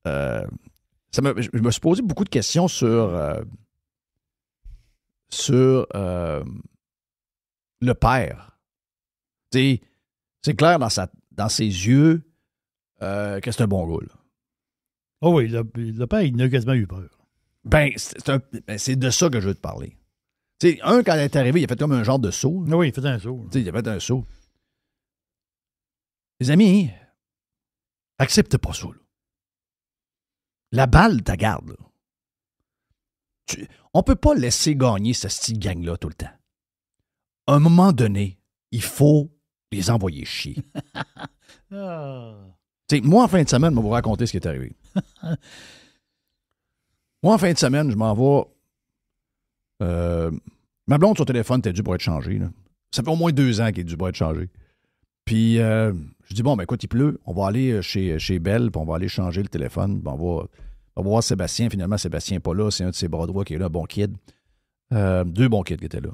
je me suis posé beaucoup de questions sur le père. C'est clair dans ses yeux que c'est un bon gars. Oh oui, le père, il n'a quasiment eu peur. C'est de ça que je veux te parler. Quand il est arrivé, il a fait comme un genre de saut. Oui, il faisait un saut. Il a fait un saut. Les amis, Accepte pas ça, là. La balle, t'as garde, là. On peut pas laisser gagner ce style gang-là tout le temps. À un moment donné, il faut les envoyer chier. T'sais, moi, en fin de semaine, je vais vous raconter ce qui est arrivé. Moi, en fin de semaine, je m'en vais... ma blonde, son téléphone était dû pour être changé. Là. Ça fait au moins 2 ans qu'il est dû pour être changé. Puis, je dis, bon, ben écoute, il pleut. On va aller chez Belle, puis on va aller changer le téléphone. Puis on va voir Sébastien. Finalement, Sébastien n'est pas là. C'est un de ses bras droits qui est là, bon kid. 2 bons kids qui étaient là.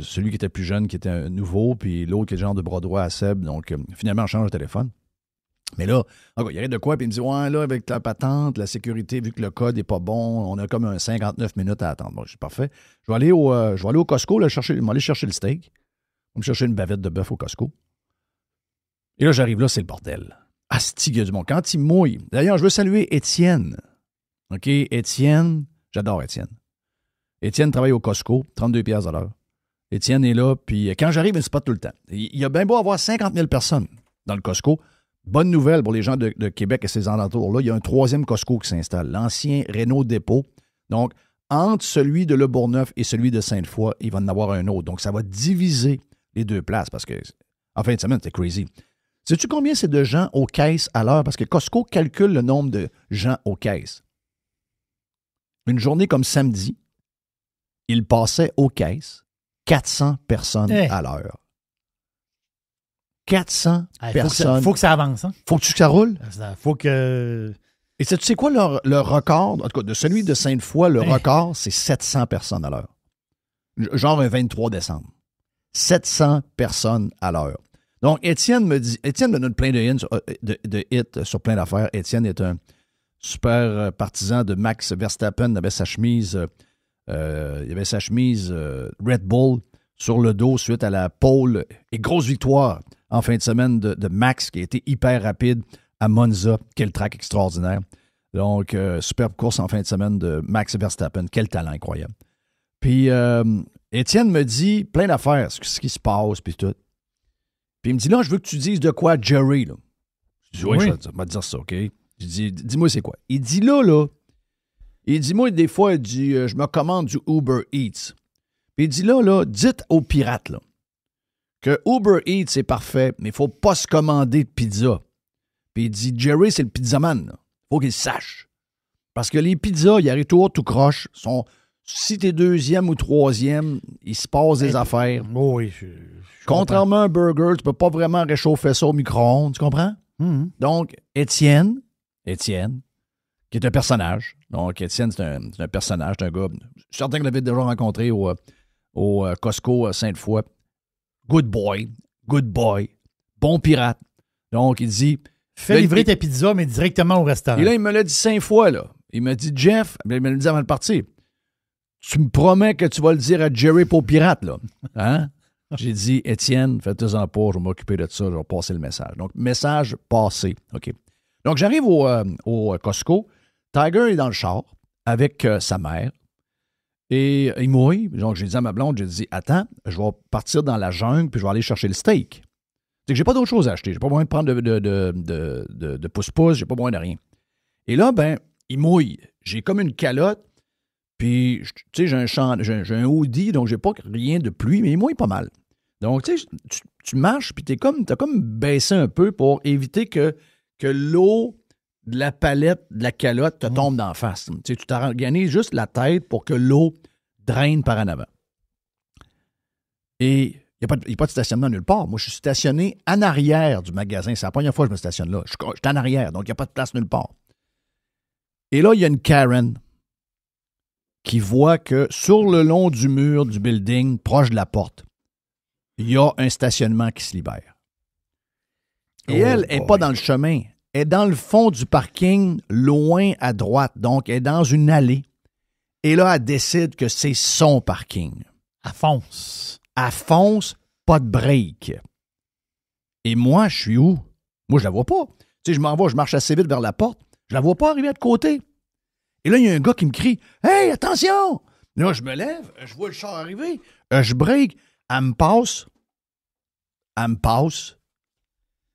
Celui qui était plus jeune, qui était un nouveau, puis l'autre qui est le genre de bras droit à Seb. Donc, finalement, on change le téléphone. Mais là, il y avait de quoi, puis il me dit, ouais, là, avec la patente, la sécurité, vu que le code n'est pas bon, on a comme un 59 minutes à attendre. Bon, je dis, parfait. Je vais aller au Costco, là, aller chercher le steak. Je vais me chercher une bavette de bœuf au Costco. Et là, j'arrive là, c'est le bordel. Asti, il y a du monde. Quand il mouille. D'ailleurs, je veux saluer Étienne. OK, Étienne, j'adore Étienne. Étienne travaille au Costco, 32$ de l'heure. Étienne est là, puis quand j'arrive, c'est pas tout le temps. Il y a bien beau avoir 50 000 personnes dans le Costco. Bonne nouvelle pour les gens de Québec et ses alentours. Là, il y a un 3e Costco qui s'installe, l'ancien Renault Dépôt. Donc, entre celui de Le Bourgneuf et celui de Sainte-Foy, il va en avoir un autre. Donc, ça va diviser les 2 places parce que, en fin de semaine, c'était crazy. Sais-tu combien c'est de gens aux caisses à l'heure? Parce que Costco calcule le nombre de gens aux caisses. Une journée comme samedi, il passait aux caisses 400 personnes à l'heure. 400 personnes. Faut que ça avance. Hein? Faut que ça roule? Faut que... Et sais-tu c'est quoi le record? En tout cas, de celui de Sainte-Foy, le record, c'est 700 personnes à l'heure. Genre un 23 décembre. 700 personnes à l'heure. Donc, Étienne me donne plein de hits sur plein d'affaires. Étienne est un super partisan de Max Verstappen. Il avait sa chemise, Red Bull sur le dos suite à la pole. Et grosse victoire en fin de semaine de Max, qui a été hyper rapide à Monza. Quel track extraordinaire. Donc, superbe course en fin de semaine de Max Verstappen. Quel talent incroyable. Puis, Étienne me dit plein d'affaires, ce qui se passe, puis tout. Puis il me dit, là, je veux que tu dises de quoi Jerry, là. Je dis, oui, je vais te dire ça, OK? Je dis, dis-moi c'est quoi. Il dit là, il dit, moi, des fois, il dit, je me commande du Uber Eats. Puis il dit là, dites aux pirates, là, que Uber Eats, c'est parfait, mais il ne faut pas se commander de pizza. Puis il dit, Jerry, c'est le pizzaman, là. Faut qu'il sache. Parce que les pizzas, ils arrivent tout croche, si t'es 2e ou 3e, il se passe des affaires. Oui, je contrairement à un burger, tu peux pas vraiment réchauffer ça au micro-ondes, tu comprends? Mm-hmm. Donc, Étienne, qui est un personnage. Donc, Étienne, c'est un personnage, c'est un gars. Je suis certain que vous l'avez déjà rencontré au Costco Sainte-Foy. Good boy, bon pirate. Donc, il dit... Fais livrer tes pizzas, mais directement au restaurant. Et là, il me l'a dit 5 fois, là. Il m'a dit, Jeff, il me l'a dit avant de partir. Tu me promets que tu vas le dire à Jerry pour pirate, là. Hein? J'ai dit, Étienne, faites-en pas, je vais m'occuper de ça, je vais passer le message. Donc, message passé. OK. Donc, j'arrive au Costco. Tiger est dans le char avec sa mère. Et il mouille. Donc, j'ai dit à ma blonde, j'ai dit, attends, je vais partir dans la jungle puis je vais aller chercher le steak. C'est que j'ai pas d'autre chose à acheter. J'ai pas besoin de prendre de pouce-pouce, j'ai pas besoin de rien. Et là, ben, il mouille. J'ai comme une calotte. Puis, tu sais, j'ai un hoodie, donc j'ai pas rien de pluie, mais il mouille pas mal. Donc, tu sais, tu marches, puis t'as comme baissé un peu pour éviter que l'eau de la palette, de la calotte, te tombe d'en face. Tu sais, tu t'organises juste la tête pour que l'eau draine par en avant. Et il n'y a pas de stationnement nulle part. Moi, je suis stationné en arrière du magasin. C'est la première fois que je me stationne là. Je suis en arrière, donc il n'y a pas de place nulle part. Et là, il y a une Karen qui voit que sur le long du mur du building, proche de la porte, il y a un stationnement qui se libère. Et elle n'est pas dans le chemin. Elle est dans le fond du parking, loin à droite. Donc, elle est dans une allée. Et là, elle décide que c'est son parking. Elle fonce. Elle fonce, pas de break. Et moi, je suis où? Moi, je la vois pas. Tu sais, je marche assez vite vers la porte. Je la vois pas arriver de côté. Et là, il y a un gars qui me crie « Hey, attention! » Là, je me lève, je vois le char arriver, je break, elle me passe.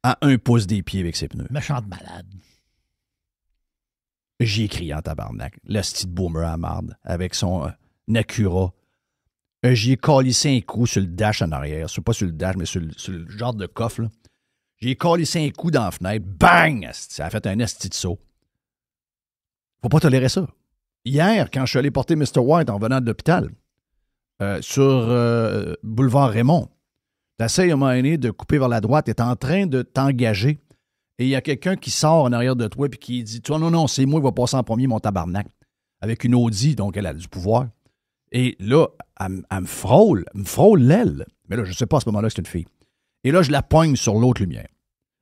à 1 pouce des pieds avec ses pneus. Méchante malade. J'y ai crié en tabarnak. Le style boomer à marde avec son Acura. J'y ai calissé un coup sur le dash en arrière. Pas sur le dash, mais sur le genre de coffre. Là. J'y ai calissé un coup dans la fenêtre. Bang! Ça a fait un esti de saut. Faut pas tolérer ça. Hier, quand je suis allé porter Mr. White en venant de l'hôpital, sur boulevard Raymond, t'essayes à un moment donné de couper vers la droite, t'es en train de t'engager, et il y a quelqu'un qui sort en arrière de toi et qui dit « Toi, non, c'est moi qui va passer en premier, mon tabarnak. » Avec une Audi, donc elle a du pouvoir. Et là, elle me frôle l'aile. Mais là, je ne sais pas à ce moment-là que c'est une fille. Et là, je la poigne sur l'autre lumière.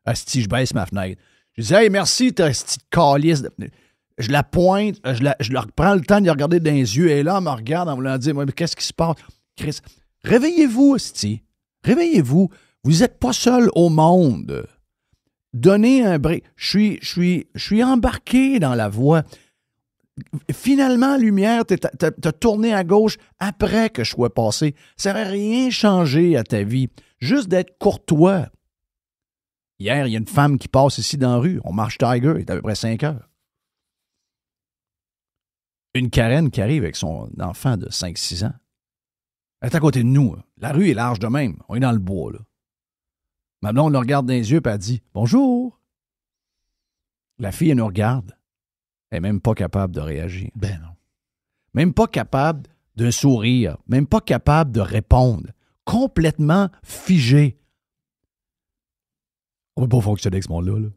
Asti, je baisse ma fenêtre. Je dis « Hey, merci, ta petite calice. » Je la pointe, je leur prends le temps de la regarder dans les yeux, et là, elle me regarde en voulant dire « Mais qu'est-ce qui se passe? » Chris, réveillez-vous, Asti. Réveillez-vous. Vous n'êtes pas seul au monde. Donnez un break. Je suis embarqué dans la voie. Finalement, lumière, t'as tourné à gauche après que je sois passé. Ça n'aurait rien changé à ta vie. Juste d'être courtois. Hier, il y a une femme qui passe ici dans la rue. On marche Tiger. Il est à peu près 5 heures. Une Karen qui arrive avec son enfant de 5-6 ans. Elle est à côté de nous. La rue est large de même. On est dans le bois, là. Ma blonde le regarde dans les yeux et elle dit « Bonjour ». La fille, elle nous regarde. Elle n'est même pas capable de réagir. Ben non. Même pas capable de sourire. Même pas capable de répondre. Complètement figée. On ne peut pas fonctionner avec ce monde-là. Là.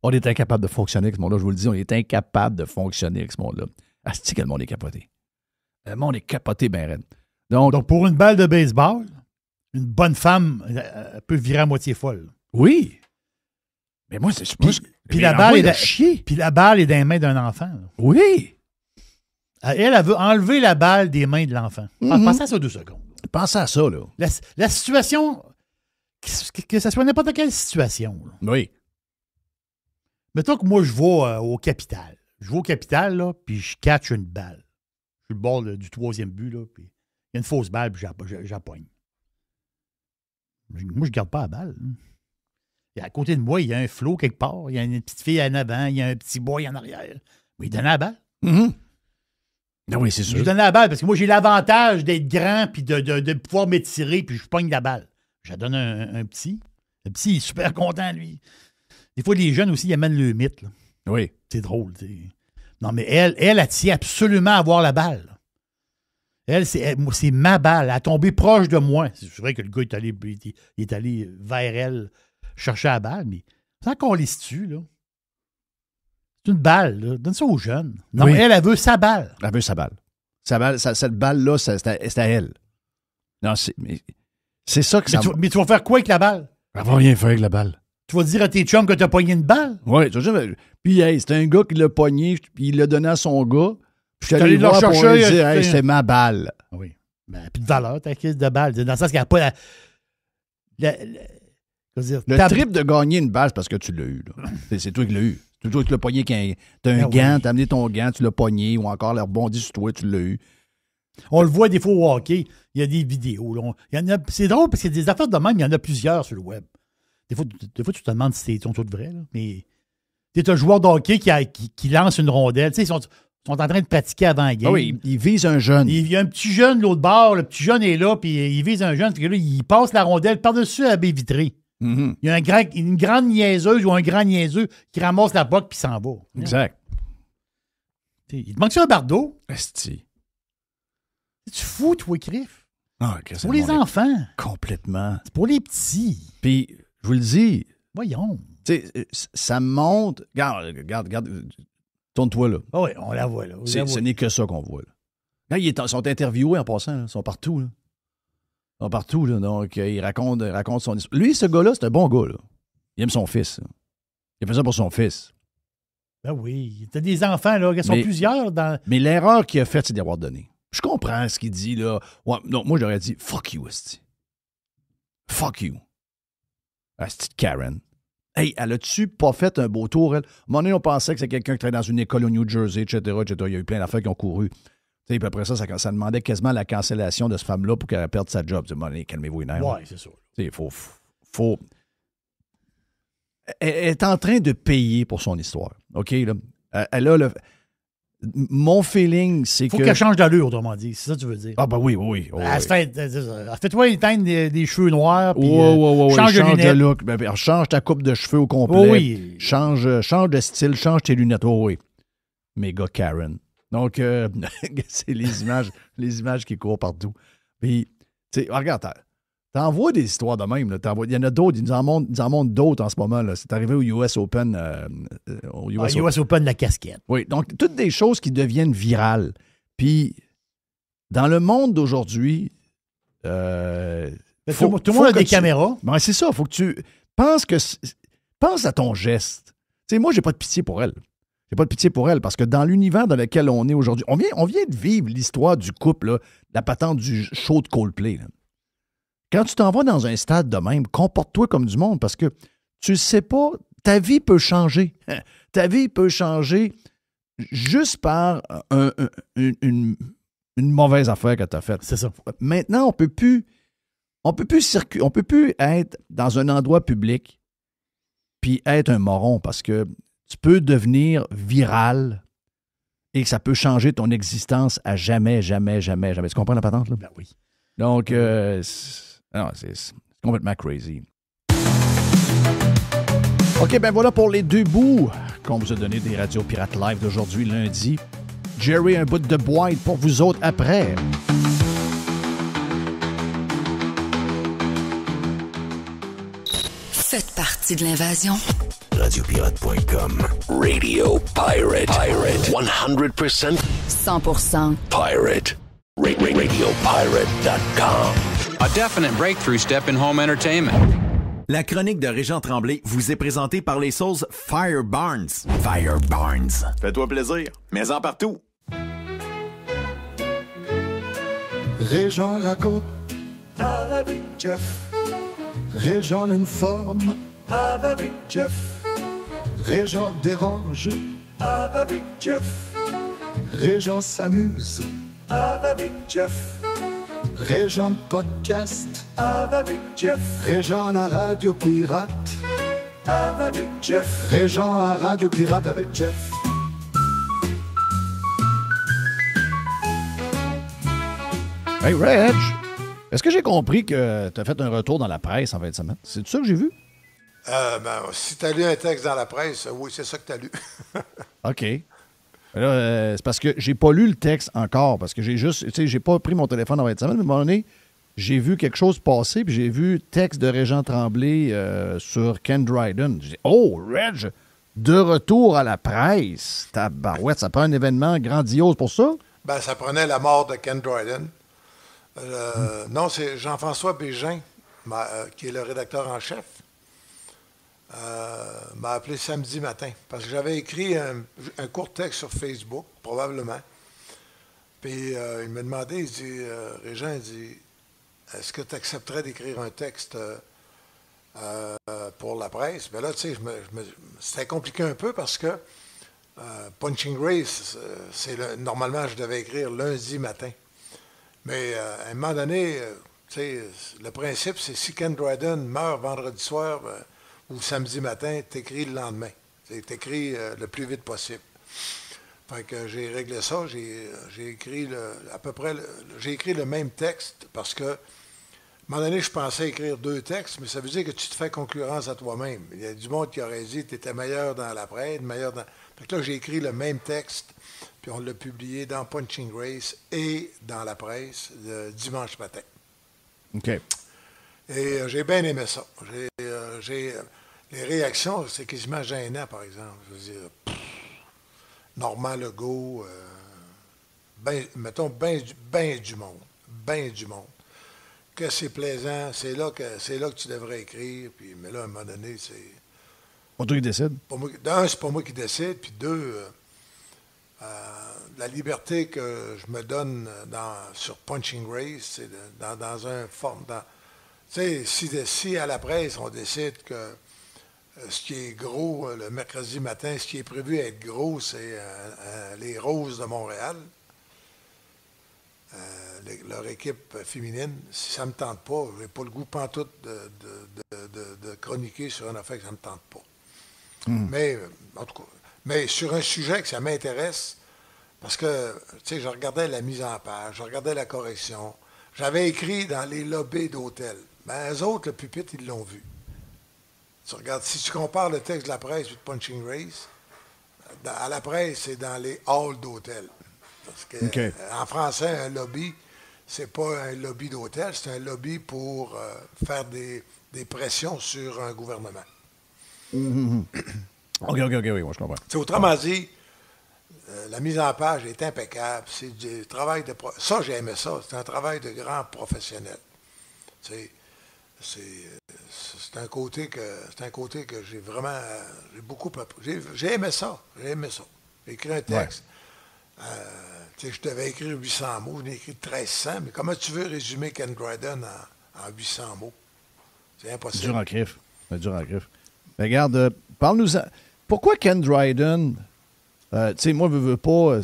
On est incapable de fonctionner avec ce monde-là. Je vous le dis, on est incapable de fonctionner avec ce monde-là. Asti que le monde est capoté. Le monde est capoté ben raide. Donc, pour une balle de baseball, une bonne femme peut virer à moitié folle. Oui. Mais moi, c'est pas... Puis la balle est dans les mains d'un enfant. Là. Oui. Elle veut enlever la balle des mains de l'enfant. Pensez à ça 2 secondes. Pensez à ça, là. La situation, que ce soit n'importe quelle situation. Là. Oui. Mettons que moi, je vais au Capitole. Je vais au Capitole, là, puis je catch une balle. Je suis le bord du 3e but, là, puis il y a une fausse balle, puis j'appoigne. Moi, je ne garde pas la balle. Hein. Et à côté de moi, il y a un flot quelque part. Il y a une petite fille en avant. Il y a un petit boy en arrière. Mais il donne la balle. Mm-hmm. Ah oui, c'est sûr. Je donne la balle parce que moi, j'ai l'avantage d'être grand puis de pouvoir m'étirer puis je pogne la balle. Je la donne un petit. Le petit, il est super content, lui. Des fois, les jeunes aussi, ils amènent le mythe. Là. Oui. C'est drôle. T'sais. Non, mais elle tient absolument à avoir la balle. Là. Elle, c'est ma balle. Elle a tombé proche de moi. C'est vrai que le gars est allé vers elle chercher la balle, mais sans qu'on l'isse-tu, là. C'est une balle, là. Donne ça aux jeunes. Non, oui. Elle veut sa balle. Elle veut sa balle. Cette balle-là, c'est à elle. Non, c'est ça que ça... Mais tu vas faire quoi avec la balle? Elle va rien faire avec la balle. Tu vas dire à tes chums que tu as pogné une balle? Oui. Puis, hey, c'était un gars qui l'a pogné, puis il l'a donné à son gars. Puis, je suis allé le voir chercher, pour lui dire, hey, c'est ma balle. Oui. Ben, plus de valeur, ta caisse de balle. Dans le sens qu'il n'y a pas le trip de gagner une balle, c'est parce que tu l'as eu. C'est toi qui l'as eu. C'est toi qui l'as pogné. T'as un gant, oui. T'as amené ton gant, tu l'as pogné, ou encore le rebondi sur toi, tu l'as eu. On le voit des fois au hockey. Il y a des vidéos. Là. C'est drôle parce qu'il y a des affaires de même, il y en a plusieurs sur le web. Des fois tu te demandes si c'est tout vrai. Là. Mais tu as un joueur de hockey qui lance une rondelle. Tu sais, ils sont en train de pratiquer avant la game. Ah oui, il vise un jeune. Il y a un petit jeune de l'autre bord. Le petit jeune est là, puis il vise un jeune. Puis là, il passe la rondelle par-dessus la baie vitrée. Mm-hmm. Il y a une grande niaiseuse ou un grand niaiseux qui ramasse la boque puis s'en va. Exact. Il te manque sur un bardeau. Esti. Tu fous, toi, Criff? Ah, c'est pour les enfants. Complètement. C'est pour les petits. Puis, je vous le dis. Voyons. Tu sais, ça monte. Regarde. Tourne-toi, là. Ah oui, on la voit, là. Ce n'est que ça qu'on voit, là. Là, ils sont interviewés en passant, là. Ils sont partout, là. Ils sont partout, là. Donc, il raconte son histoire. Lui, ce gars-là, c'est un bon gars, là. Il aime son fils. Là. Il a fait ça pour son fils. Ben oui. T'as des enfants, là, qui sont plusieurs dans... Mais l'erreur qu'il a faite, c'est d'avoir donné. Je comprends ce qu'il dit, là. Ouais, non, moi, j'aurais dit, fuck you, esti. Fuck you. Esti de Karen. Hey, elle a-tu pas fait un beau tour, elle? À un moment donné, on pensait que c'est quelqu'un qui travaillait dans une école au New Jersey, etc. Il y a eu plein d'affaires qui ont couru. Puis après ça demandait quasiment la cancellation de cette femme-là pour qu'elle perde sa job. Calmez-vous les nerfs. Oui, c'est ça. Il faut... elle est en train de payer pour son histoire. OK? Là? Elle a le... Mon feeling, c'est que... Faut qu'elle change d'allure, autrement dit. C'est ça que tu veux dire. Ah, ben oui, oui. Oh, elle se fait... Fais-toi éteindre des cheveux noirs, puis change de lunettes. de look. Ben, change ta coupe de cheveux au complet. Oh, oui. Change de style, change tes lunettes. Oh, oui. Méga Karen. Donc, c'est les images qui courent partout. Puis, tu sais, regarde, t'envoies des histoires de même. Il y en a d'autres. Ils nous en montrent d'autres en ce moment. Là. C'est arrivé au US Open. US Open, la casquette. Oui, donc toutes des choses qui deviennent virales. Puis, dans le monde d'aujourd'hui... tout le monde a des caméras. Ben, c'est ça. Il faut que tu... Pense à ton geste. Tu sais, moi, j'ai pas de pitié pour elle. J'ai pas de pitié pour elle parce que dans l'univers dans lequel on est aujourd'hui, on vient de vivre l'histoire du couple, là, la patente du show de Coldplay. Là. Quand tu t'en vas dans un stade de même, comporte-toi comme du monde parce que tu sais pas, ta vie peut changer. Ta vie peut changer juste par une mauvaise affaire que tu as faite. C'est ça. Maintenant, on peut plus circuler, on peut plus être dans un endroit public puis être un moron parce que tu peux devenir viral et que ça peut changer ton existence à jamais, jamais, jamais, jamais. Tu comprends la patente, là? Ben oui. Donc, c'est complètement crazy. OK, ben voilà pour les deux bouts qu'on vous a donné des radios pirates live d'aujourd'hui, lundi. Jerry, un bout de boîte pour vous autres après. Faites partie de l'invasion. Radiopirate.com. Radio Pirate. 100% 100% pirate. Radiopirate.com. A definite breakthrough step in home entertainment. La chronique de Régent Tremblay vous est présentée par les sauces Fire Barnes. Fire Barnes. Fais-toi plaisir, mets-en partout. Régent raconte avec Jeff. Régent informe avec Jeff. Régent dérange avec Jeff. Régent s'amuse avec Jeff. Régent podcast avec Jeff. Régent à Radio Pirate avec Jeff. Régent à Radio Pirate avec Jeff. Hey, Reg, est-ce que j'ai compris que tu as fait un retour dans la presse en fin de semaine? C'est ça que j'ai vu? Si tu as lu un texte dans la presse, oui, c'est ça que tu as lu. OK. Là, c'est parce que j'ai pas lu le texte encore, parce que j'ai pas pris mon téléphone en fin de semaine, mais à un moment donné, j'ai vu quelque chose passer, puis j'ai vu texte de Régent Tremblay sur Ken Dryden. J'ai dit, oh, Reg, de retour à la presse. Tabarouette, ça prend un événement grandiose pour ça? Ben, ça prenait la mort de Ken Dryden. Non, c'est Jean-François Bégin, qui est le rédacteur en chef. M'a appelé samedi matin parce que j'avais écrit un court texte sur Facebook, probablement. Puis il m'a demandé, il dit, Régent, il dit, est-ce que tu accepterais d'écrire un texte pour la presse? Ben là, tu sais, c'était compliqué un peu parce que Punching Grace, normalement, je devais écrire lundi matin. Mais à un moment donné, tu sais, le principe, c'est si Ken Dryden meurt vendredi soir ou samedi matin, t'écris le lendemain. T'écris le plus vite possible. Fait que j'ai réglé ça. J'ai écrit j'ai écrit le même texte parce que, à un moment donné, je pensais écrire 2 textes, mais ça veut dire que tu te fais concurrence à toi-même. Il y a du monde qui aurait dit que tu étais meilleur dans la presse, meilleur dans... Fait que là, j'ai écrit le même texte, puis on l'a publié dans Punching Grace et dans la presse dimanche matin. OK. Et j'ai bien aimé ça. Les réactions, c'est quasiment gênant, par exemple. Je veux dire, Normand Legault, mettons, ben du monde. Ben du monde. Que c'est plaisant, c'est là que tu devrais écrire, puis, mais là, à un moment donné, c'est... Pas toi qui décide? D'un, c'est pas moi qui décide, puis deux, la liberté que je me donne sur Punching Grace, c'est dans un forme... Tu sais, si à la presse, on décide que ce qui est gros le mercredi matin, ce qui est prévu à être gros, c'est les Roses de Montréal, leur équipe féminine. Si ça ne me tente pas, je n'ai pas le goût pantoute de chroniquer sur une affaire que ça ne me tente pas. Mais, en tout cas, mais sur un sujet que ça m'intéresse, parce que, tu sais, je regardais la mise en page, je regardais la correction. J'avais écrit dans les lobbies d'hôtels. Ben, eux autres, le pupitre, ils l'ont vu. Tu regardes, si tu compares le texte de la presse et de Punching Race, à la presse, c'est dans les halls d'hôtels. Parce que, en français, un lobby, c'est pas un lobby d'hôtel, c'est un lobby pour faire des pressions sur un gouvernement. OK, oui, moi, je comprends. T'sais, autrement dit, la mise en page est impeccable. C'est du travail de... Ça, j'ai aimé ça. C'est un travail de grand professionnel. C'est un côté que j'ai vraiment... J'ai beaucoup... J'ai aimé ça. J'ai écrit un texte. Je devais écrire 800 mots. Je n'ai écrit 1300. Mais comment tu veux résumer Ken Dryden en 800 mots? C'est impossible. C'est dur en griffe. Regarde, parle-nous... Pourquoi Ken Dryden... tu sais, moi, je veux pas...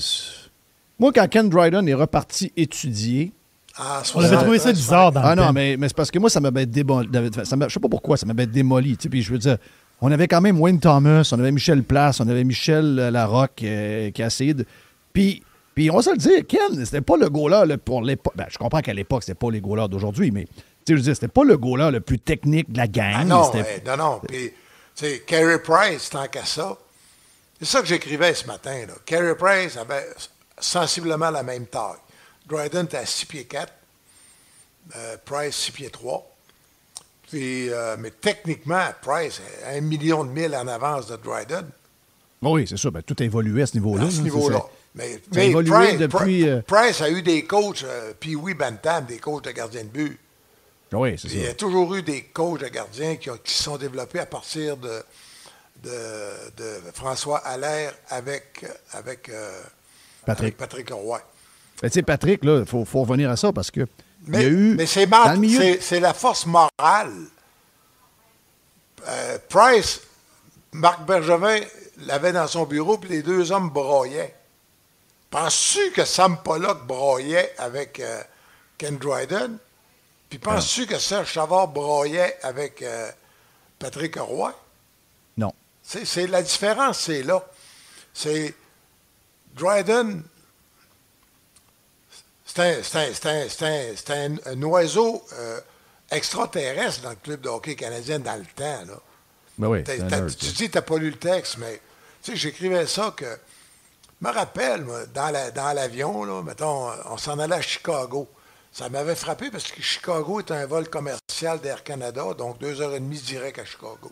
moi, quand Ken Dryden est reparti étudier... on avait trouvé ça bizarre dans le non, mais c'est parce que moi, ça m'avait démoli. Je sais pas pourquoi, ça m'avait démoli. Puis je veux dire, on avait quand même Wayne Thomas, on avait Michel Place, on avait Michel Larocque qui a essayé de... Puis on va se le dire, Ken, c'était pas le goaler pour l'époque... Ben, je comprends qu'à l'époque, c'était pas les goalers d'aujourd'hui, mais je veux dire, c'était pas le goaler le plus technique de la gang. Non. Puis, tu sais, Carey Price, tant qu'à ça... C'est ça que j'écrivais ce matin. Là. Carey Price avait sensiblement la même taille. Dryden était à 6 pieds 4. Price, 6 pieds 3. Puis, mais techniquement, Price est 1 million de milles en avance de Dryden. Oui, c'est ça. Ben, tout a évolué à ce niveau-là. À ce niveau-là. Mais Price a eu des coachs, Pee-wee Bantam, des coachs de gardiens de but. Oui, c'est ça. Il y a toujours eu des coachs de gardiens qui se sont développés à partir de François Allaire avec Patrick Roy. Ben, tu sais, Patrick, là, il faut revenir à ça parce que il y a eu... Mais c'est la force morale. Price, Marc Bergevin l'avait dans son bureau, puis les deux hommes braillaient. Penses-tu que Sam Pollock braillait avec Ken Dryden? Puis penses-tu que Serge Savard braillait avec Patrick Roy? Non. C'est la différence, c'est là. C'est Dryden, c'est un oiseau extraterrestre dans le club de hockey canadien dans le temps. Là. Ben oui, tu dis que tu n'as pas lu le texte, mais j'écrivais ça que... Je me rappelle, moi, dans l'avion, là, mettons, on s'en allait à Chicago. Ça m'avait frappé parce que Chicago est un vol commercial d'Air Canada, donc 2h30 direct à Chicago.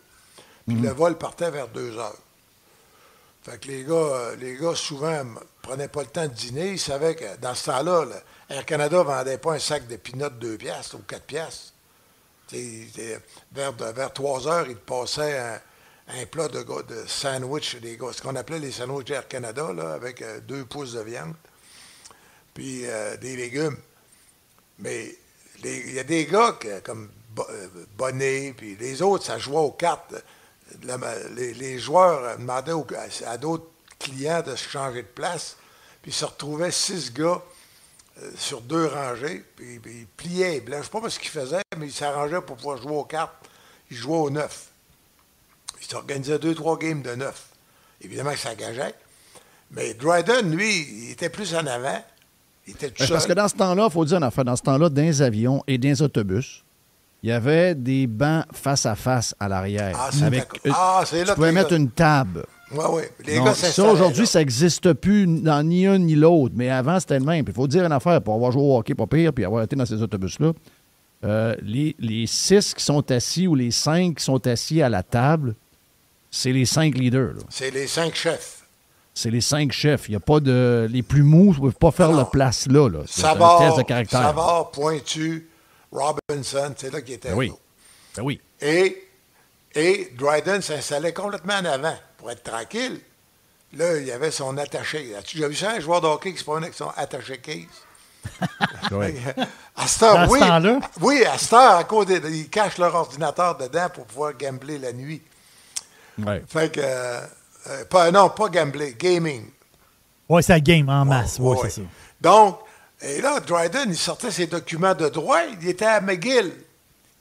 Puis le vol partait vers 2h. Fait que les gars souvent, prenaient pas le temps de dîner. Ils savaient que dans ce temps-là, Air Canada ne vendait pas un sac de peanuts de 2 piastres ou 4 piastres. Vers 3h, ils passaient un plat de sandwich, ce qu'on appelait les sandwichs Air Canada, là, avec 2 pouces de viande, puis des légumes. Mais il y a des gars comme Bonnet, puis les autres, ça jouait aux cartes. Les joueurs demandaient à d'autres clients de se changer de place, puis ils se retrouvaient 6 gars sur 2 rangées, puis ils pliaient les blancs. Je ne sais pas ce qu'ils faisaient, mais ils s'arrangeaient pour pouvoir jouer aux cartes. Ils jouaient au 9. Ils s'organisaient 2-3 games de 9. Évidemment que ça gageait. Mais Dryden, lui, il était plus en avant. Il était tout seul. Parce que dans ce temps-là, il faut dire une affaire, dans ce temps-là, dans les avions et dans les autobus, il y avait des bancs face à face à l'arrière. C'est là tu pouvais mettre une table. Oui. Ça, aujourd'hui, ça n'existe plus dans ni un ni l'autre. Mais avant, c'était le même. Il faut dire une affaire, pour avoir joué au hockey, pas pire, puis avoir été dans ces autobus-là, les 6 qui sont assis ou les 5 qui sont assis à la table, c'est les 5 leaders. Là. C'est les 5 chefs. C'est les 5 chefs. Il n'y a pas de... Les plus mous ne peuvent pas faire leur place là. C'est un test de caractère. Savard, Pointu, Robinson, c'est là qui était. Ben oui. Et Dryden s'installait complètement en avant pour être tranquille. Là, il y avait son attaché. As-tu déjà vu ça, un joueur de hockey qui se promène avec son attaché case? Oui. À cette heure, ce temps-là? Oui, à cette heure, à cause ils cachent leur ordinateur dedans pour pouvoir gambler la nuit. Ouais. Fait que... pas gambler, gaming. Oui, c'est la game en masse. Oui, c'est ça. Donc, et là, Dryden, il sortait ses documents de droit. Il était à McGill.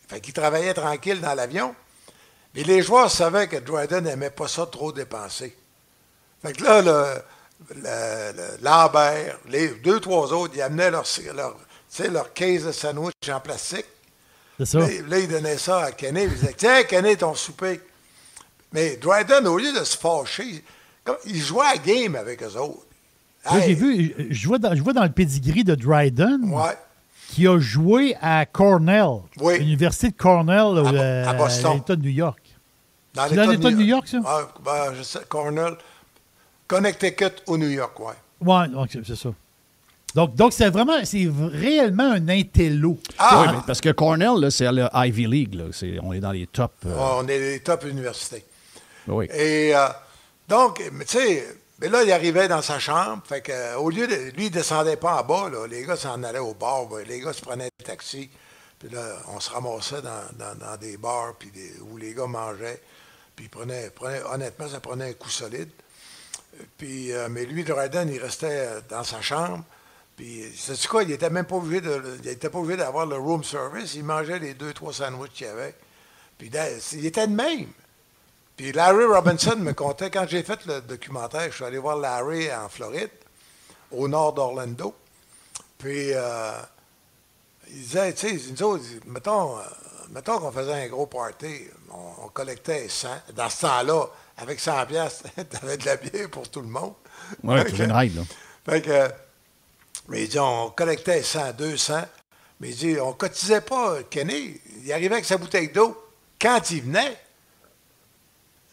Fait qu'il travaillait tranquille dans l'avion. Mais les joueurs savaient que Dryden n'aimait pas ça trop dépenser. Fait que là, Lambert, les 2-3 autres, ils amenaient leur case de sandwich en plastique. C'est ça. Là, ils donnaient ça à Kenny. Ils disaient, tiens, Kenny, ton souper. Mais Dryden, au lieu de se fâcher, il jouait à la game avec eux autres. Là, j'ai vu, je vois dans le pedigree de Dryden, qui a joué à Cornell, l'université de Cornell, à Boston. dans l'État de New York. Dans l'État de New York, ça? Je sais, Cornell, Connecticut ou New York, oui. Oui, c'est ça. Donc c'est réellement un intello. Oui, parce que Cornell, là, c'est le Ivy League. Là. On est dans les top... On est les top universités. Oui. Et donc, tu sais, mais là, il arrivait dans sa chambre. Fait que, au lieu de... Lui, il ne descendait pas en bas. Là, les gars s'en allaient au bar. Les gars se prenaient un taxi. Puis là, on se ramassait dans des bars où les gars mangeaient. Puis honnêtement, ça prenait un coup solide. Puis, mais lui, Dryden, il restait dans sa chambre. Puis, sais-tu quoi, il n'était même pas obligé d'avoir le room service. Il mangeait les 2-3 sandwichs qu'il y avait. Puis, il était de même. Puis, Larry Robinson me contait, quand j'ai fait le documentaire, je suis allé voir Larry en Floride, au nord d'Orlando. Puis, il disait, tu sais, nous autres, mettons qu'on faisait un gros party, on collectait 100. Dans ce temps-là, avec 100$, t'avais de la bière pour tout le monde. Oui, c'est une règle, là. Fait que, mais il dit, on collectait 100, 200. Mais il dit, on cotisait pas, Kenny. Il arrivait avec sa bouteille d'eau. Quand il venait,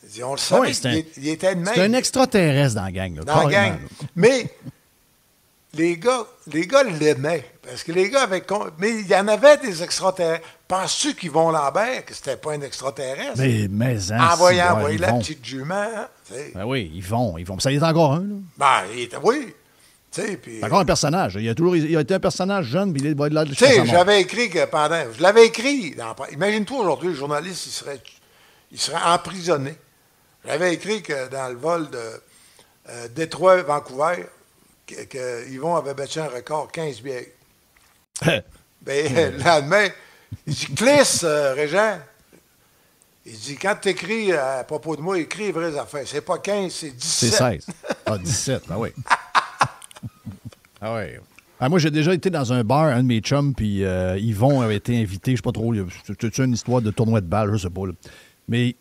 il dit, on le savait, il était de même. C'est un extraterrestre dans la gang. Là, dans la gang. Là. Mais les gars l'aimaient. Parce que les gars avaient... Mais il y en avait des extraterrestres. Penses-tu qu'Yvon Lambert, que c'était pas un extraterrestre? Mais en voyant la petite jument. Hein, ben oui, ils vont. Ça y est encore un, là. Ben, oui. C'est encore un personnage. Il a été un personnage jeune, puis il va être là. Tu sais, j'avais écrit que pendant... Je l'avais écrit. Imagine-toi aujourd'hui, le journaliste, il serait emprisonné. J'avais écrit que dans le vol de Détroit-Vancouver, que Yvon avait battu un record, 15 bières. Le lendemain, il dit, Clis, Régent, il dit, quand tu écris à propos de moi, écris les vraies affaires. C'est pas 15, c'est 17. C'est 16. Ah, 17, ben oui. Ah oui. Ah, moi, j'ai déjà été dans un bar, un de mes chums, puis Yvon avait été invité, je sais pas trop, c'est une histoire de tournoi de balle, je sais pas. Là. Mais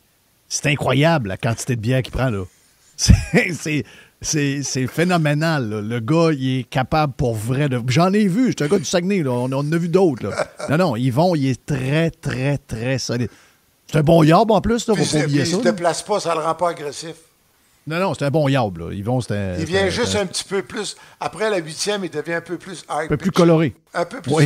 c'est incroyable, la quantité de bière qu'il prend, là. C'est phénoménal, là. Le gars, il est capable pour vrai de... J'en ai vu, j'étais un gars du Saguenay, là. On en a vu d'autres, là. Non, Yvon, il est très, très, très solide. C'est un bon yard, en plus, là, faut pas oublier ça. Il ne te place pas, ça le rend pas agressif. Non, c'est un bon yard, là. Yvon, il vient juste un petit peu plus... Après la 8e, il devient un peu plus... Un peu plus coloré. Un peu plus... Oui,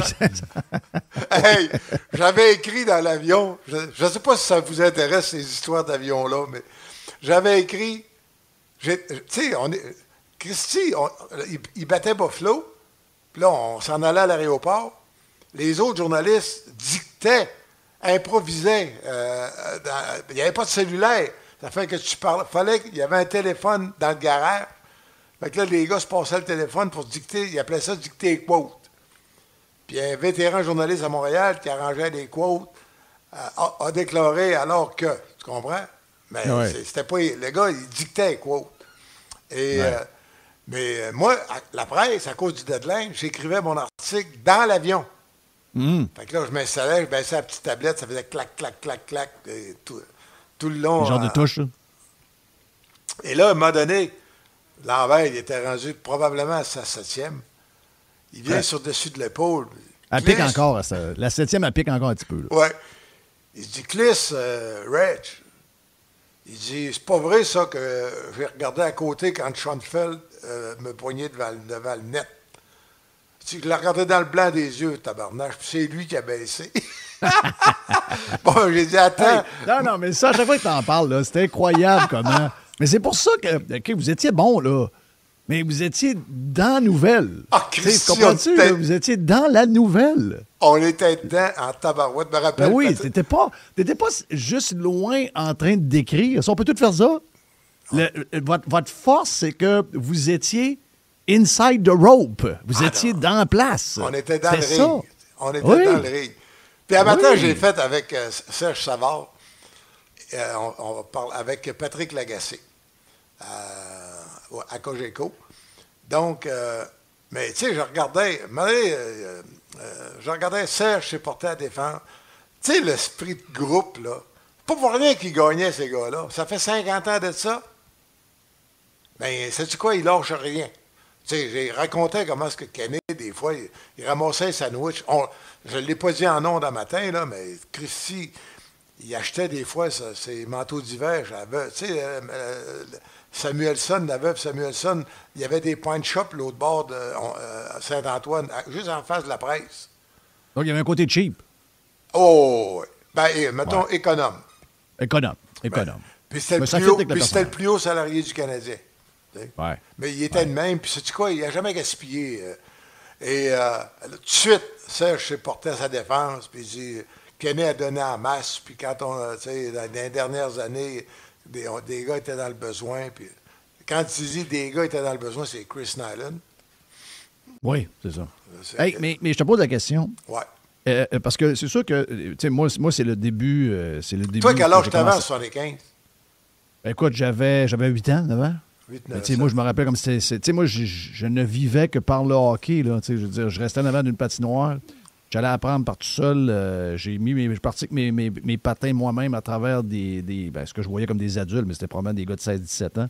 hey, j'avais écrit dans l'avion, je ne sais pas si ça vous intéresse, ces histoires d'avion-là, mais j'avais écrit... Tu sais, Christy, il battait Buffalo, puis là, on s'en allait à l'aéroport. Les autres journalistes dictaient, improvisaient. Il n'y avait pas de cellulaire. Ça fait que tu parlais. Il y avait un téléphone dans le garage. Fait que là, les gars se passaient le téléphone pour dicter. Ils appelaient ça dicter quote. Puis un vétéran journaliste à Montréal qui arrangeait des quotes a déclaré alors que. Tu comprends? Mais c'était pas... Le gars, il dictait quote. Et, mais moi, la presse, à cause du deadline, j'écrivais mon article dans l'avion. Fait que là, je m'installais, je baissais la petite tablette, ça faisait clac, clac, clac, clac, et tout le long. Le genre de touche, là. Et là, à un moment donné, Lambert, il était rendu probablement à sa 7e. Il vient sur dessus de l'épaule. Elle pique encore. La 7e, elle pique encore un petit peu. Oui. Il dit, Clis, Reg, il dit, c'est pas vrai, ça, que j'ai regardé à côté quand Schoenfeld me poignait devant le net. Je l'ai regardé dans le blanc des yeux, tabarnache, puis c'est lui qui a baissé. Bon, j'ai dit, attends. Hey, non, mais ça, à chaque fois que t'en parles, là, c'était incroyable comment. Mais c'est pour ça que vous étiez bon, là. Mais vous étiez dans la nouvelle. Ah, Christy, comprends-tu? Vous étiez dans la nouvelle. On était dedans en tabarouette, je me rappelle. Ben oui, t'étais pas juste loin en train de décrire. Ça, on peut tout faire ça. Votre force, c'est que vous étiez inside the rope. Vous étiez dans la place. On était dans le ring. On était dans le ring. Puis à matin, j'ai fait avec Serge Savard. on parle avec Patrick Lagacé à Cogeco. Donc, mais tu sais, je regardais Serge s'est porté à défendre. Tu sais, l'esprit de groupe, là. Pas pour rien qu'ils gagnaient, ces gars-là. Ça fait 50 ans de ça. Ben, sais-tu quoi? Ils lâchent rien. Tu sais, j'ai raconté comment est-ce que Kenny, des fois, il ramassait un sandwich. Je ne l'ai pas dit en ondes un matin, là, mais Christy, il achetait des fois ses manteaux d'hiver. Tu sais, Samuelson, la veuve Samuelson, il y avait des pawn shops l'autre bord de Saint-Antoine, juste en face de la presse. Donc, il y avait un côté cheap. Oh, ben, mettons, économe. Économe. Ben, puis c'était le plus haut salarié du Canadien. Ouais. Mais il était de même, puis sais-tu quoi, il n'a jamais gaspillé. Tout de suite, Serge s'est porté à sa défense, puis il dit, Kenny a donné en masse, puis quand tu sais, dans les dernières années, des gars étaient dans le besoin, puis quand tu dis des gars étaient dans le besoin, c'est Chris Nyland. Oui, c'est ça. Hey, mais je te pose la question. Ouais. Parce que c'est sûr que, tu sais, moi c'est le début. Toi, quel âge t'avais en 75? Écoute, j'avais 8 ans, 9 ans. Moi, je me rappelle comme si c'était. Moi, je ne vivais que par le hockey. Là, je veux dire, je restais en avant d'une patinoire. J'allais apprendre par tout seul. Je partais avec mes patins moi-même à travers ce que je voyais comme des adultes, mais c'était probablement des gars de 16-17 ans.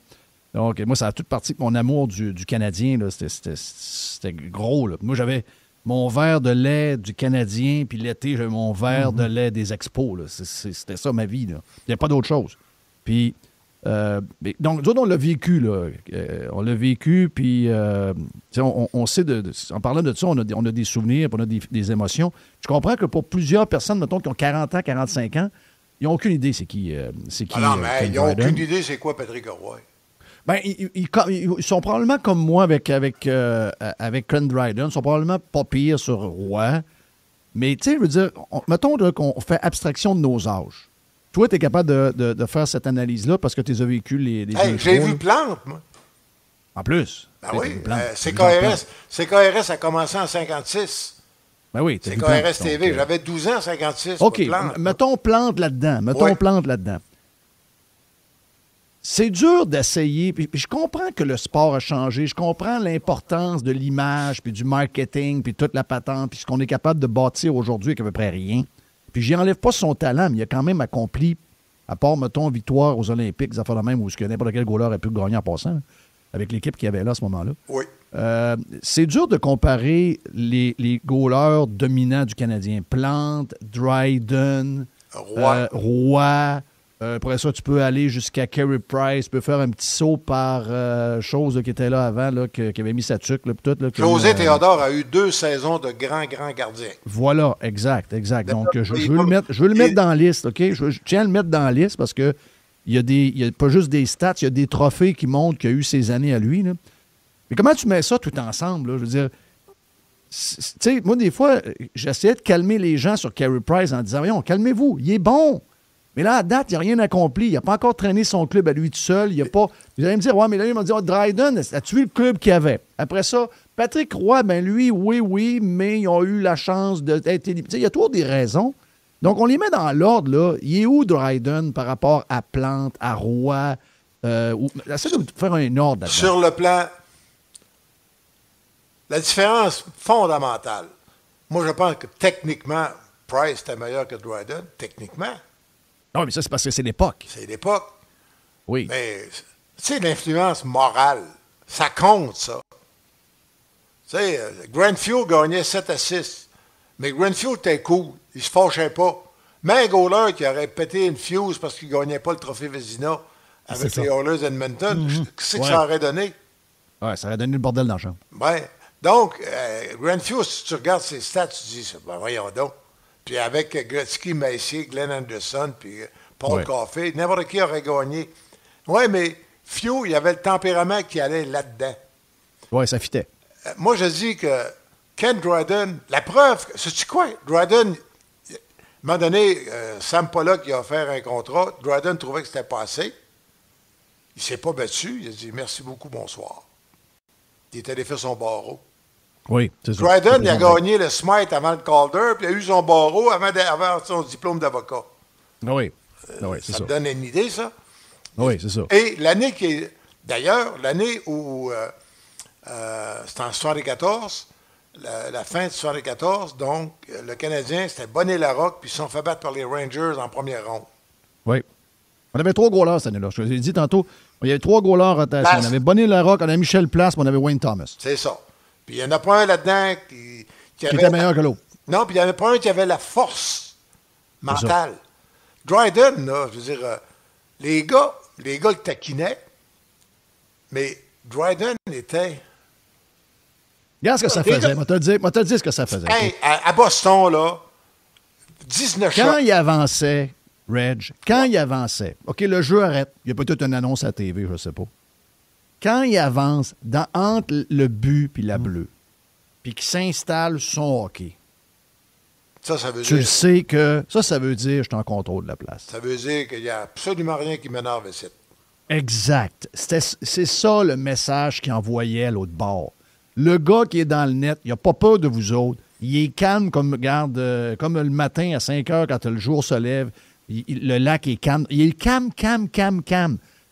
Donc, moi, ça a toute partie de mon amour du Canadien. Là, c'était gros. Là. Moi, j'avais mon verre de lait du Canadien, puis l'été, j'avais mon verre de lait des Expos. Là. C'était ça, ma vie. Là. Il n'y a pas d'autre chose. Puis. Donc, nous autres, on l'a vécu, là. On l'a vécu, puis on sait, en parlant de ça, on a des souvenirs, on a des émotions. Je comprends que pour plusieurs personnes, mettons, qui ont 40 ans, 45 ans, ils n'ont aucune idée c'est qui. Non, mais ils n'ont aucune idée c'est quoi Patrick Roy. Ben, ils sont probablement comme moi avec Ken Dryden. Ils sont probablement pas pires sur Roy. Mais, tu sais, je veux dire, mettons qu'on fait abstraction de nos âges. Toi, tu es capable de faire cette analyse-là parce que tu as vécu les j'ai vu Plante, moi. En plus. Ben oui. CKRS a commencé en 56. Ben oui. CKRS TV. Donc, j'avais 12 ans en 56. OK. Mettons Plante là-dedans. Plante là-dedans. C'est dur d'essayer. Puis je comprends que le sport a changé. Je comprends l'importance de l'image, puis du marketing, puis toute la patente, puis ce qu'on est capable de bâtir aujourd'hui avec à peu près rien. Puis j'y enlève pas son talent, mais il a quand même accompli, à part, mettons, victoire aux Olympiques, ça fait la même, où n'importe quel goaler a pu gagner en passant, avec l'équipe qu'il y avait là à ce moment-là. Oui. C'est dur de comparer les goalers dominants du Canadien. Plante, Dryden, Roy. Après ça, tu peux aller jusqu'à Carey Price. Tu peux faire un petit saut par chose qui était là avant, là, qui avait mis sa tuque. Là, tout, là, José Théodore a eu 2 saisons de grand gardien. Voilà, exact. Donc, je veux le mettre dans la liste, OK? Je tiens à le mettre dans la liste parce que il y a pas juste des stats, il y a des trophées qui montrent qu'il y a eu ces années à lui. Là. Mais comment tu mets ça tout ensemble? Là? Je veux dire, tu sais, moi, des fois, j'essayais de calmer les gens sur Carey Price en disant, voyons, calmez-vous, il est bon. Mais là, à date, il n'a rien accompli. Il n'a pas encore traîné son club à lui tout seul. Il a pas. Vous allez me dire, ouais, mais là, il m'a dit, Dryden, as-tu vu le club qu'il avait? Après ça, Patrick Roy, ben lui, oui, mais ils ont eu la chance d'être éliminés. Il y a toujours des raisons. Donc, on les met dans l'ordre, là. Il est où Dryden par rapport à Plante, à Roy? Essaye de faire un ordre là-dedans. Sur le plan, la différence fondamentale, moi, je pense que techniquement, Price était meilleur que Dryden, techniquement. Non, mais ça, c'est parce que c'est l'époque. C'est l'époque. Oui. Mais, tu sais, l'influence morale, ça compte, ça. Tu sais, Granfield gagnait 7-6. Mais Granfield était cool. Il se fâchait pas. Mais un goaler qui aurait pété une fuse parce qu'il ne gagnait pas le trophée Vezina avec les Oilers d'Edmonton, qu'est-ce que ça aurait donné? Oui, ça aurait donné le bordel dans le champ. Oui. Donc, Granfield, si tu regardes ses stats, tu dis, ben voyons donc. Puis avec Gretzky, Messier, Glenn Anderson, puis Paul Coffey, n'importe qui aurait gagné. Oui, mais Few, il avait le tempérament qui allait là-dedans. Oui, ça fitait. Moi, je dis que Ken Dryden, la preuve, sais-tu quoi? Dryden, à un moment donné, Sam Pollock il a offert un contrat. Dryden trouvait que c'était pas assez. Il ne s'est pas battu. Il a dit merci beaucoup, bonsoir. Il est allé faire son barreau. Oui, c'est ça. Dryden, il a gagné le Smythe avant le Calder, puis il a eu son barreau avant son diplôme d'avocat. Oui. c'est ça ça. me donne une idée, ça. Oui, c'est ça. Et l'année qui est... D'ailleurs, l'année où... c'était en 74, la fin de 74, donc le Canadien, c'était Bonnet-Larocque, puis ils se sont fait battre par les Rangers en première ronde. Oui. On avait 3 goalers cette année-là. Je vous l'ai dit tantôt, il y avait 3 goalers en rotation. On avait Bonnet-Larocque, on avait Michel Place, puis on avait Wayne Thomas. C'est ça. Puis il n'y en a pas un là-dedans qui était meilleur que l'autre. Non, puis il n'y en a pas un qui avait la force mentale. Dryden, là, je veux dire, les gars le taquinaient, mais Dryden était... Regarde ce que ça faisait. Moi, te le dire ce que ça faisait. Hey, à Boston, là, 19 Quand shots. il avançait, Reg, il avançait, OK, le jeu arrête. Il y a peut-être une annonce à la TV, je ne sais pas. Quand il avance entre le but et la bleue, puis qu'il s'installe son hockey, ça veut tu dire... sais que... Ça veut dire que je suis en contrôle de la place. Ça veut dire qu'il n'y a absolument rien qui m'énerve ici. Exact. C'est ça le message qu'il envoyait à l'autre bord. Le gars qui est dans le net, il n'a pas peur de vous autres. Il est calme comme le matin à 5 heures quand le jour se lève. Le lac est calme. Il est calme.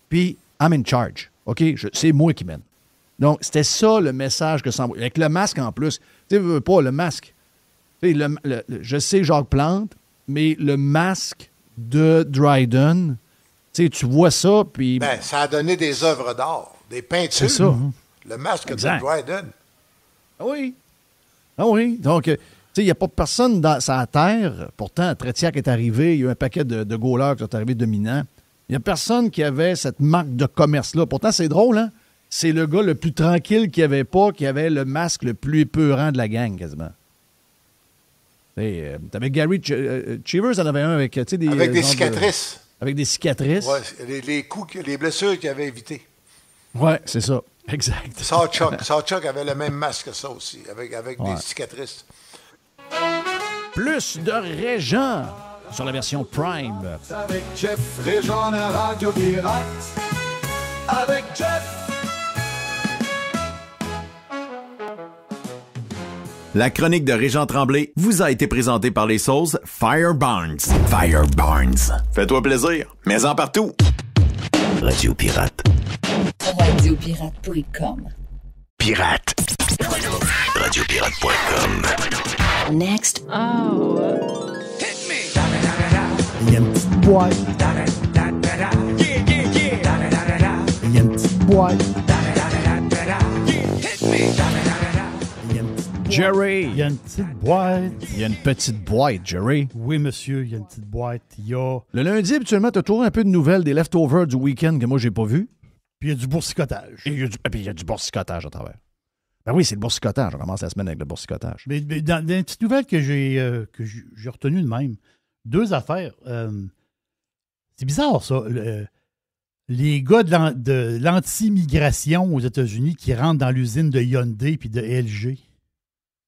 Puis, I'm in charge. OK? C'est moi qui mène. Donc, c'était ça le message que ça envoyait. Avec le masque en plus. Tu sais, veux pas, le masque. Je sais Jacques Plante, mais le masque de Dryden, tu vois ça, puis... Ben, ça a donné des œuvres d'art, des peintures. C'est ça. Le masque Exact. de Dryden. Ah oui. Donc, il n'y a pas personne dans sa terre. Pourtant, Tretiak est arrivé, il y a eu un paquet de goalers qui sont arrivés dominants. Il n'y a personne qui avait cette marque de commerce-là. Pourtant, c'est drôle, hein? C'est le gars le plus tranquille qu'il n'y avait pas, qui avait le masque le plus épeurant de la gang, quasiment. T'avais Gary Cheevers en avait un avec des... Avec des cicatrices. Avec des cicatrices. Oui, les coups, les blessures qu'il avait évitées. Oui, c'est ça. Exact. Sawchuk avait le même masque que ça aussi, avec des cicatrices. Plus de Régent sur la version Prime. Avec Jeff Régent, la radio pirate. Avec Jeff. La chronique de Régent Tremblay vous a été présentée par les sauces Fire Barnes. Fire Barnes. Fais-toi plaisir, mets-en partout. Radio Pirate. Radiopirate.com. Pirate. Radiopirate.com. Next. Il y a une petite boîte. Il y a une petite boîte. Jerry. Il y a une petite boîte. Il y a une petite boîte, Jerry. Oui, monsieur, il y a une petite boîte. Il y a... Le lundi, habituellement, tu as toujours un peu de nouvelles des leftovers du week-end que moi, j'ai pas vu. Puis il y a du boursicotage. Et il y a du boursicotage à travers. Ben oui, c'est le boursicotage. On commence la semaine avec le boursicotage. Mais dans les petites nouvelles que j'ai retenues de même, 2 affaires. C'est bizarre, ça. Les gars de l'anti-migration aux États-Unis qui rentrent dans l'usine de Hyundai puis de LG.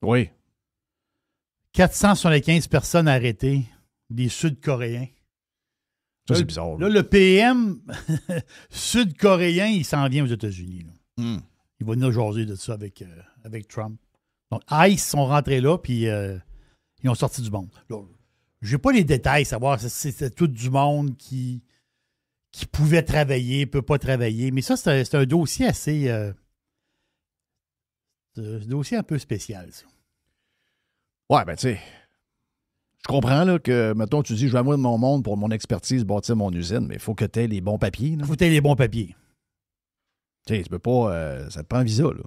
Oui. 475 personnes arrêtées, des Sud-Coréens. Ça, c'est bizarre. Là, le PM sud-coréen, il s'en vient aux États-Unis. Il va venir jaser de ça avec Trump. Donc, ICE sont rentrés là, puis ils ont sorti du monde. Je n'ai pas les détails, savoir si c'était tout du monde qui pouvait travailler, peut pas travailler. Mais ça, c'est un dossier assez... c'est un dossier un peu spécial, ça. Ouais, ben tu sais, je comprends là, que, mettons, tu dis, je vais avoir de mon monde pour mon expertise bâtir mon usine, mais il faut que tu aies les bons papiers. Il faut que tu aies les bons papiers. Tu sais, tu peux pas... ça te prend un visa, là.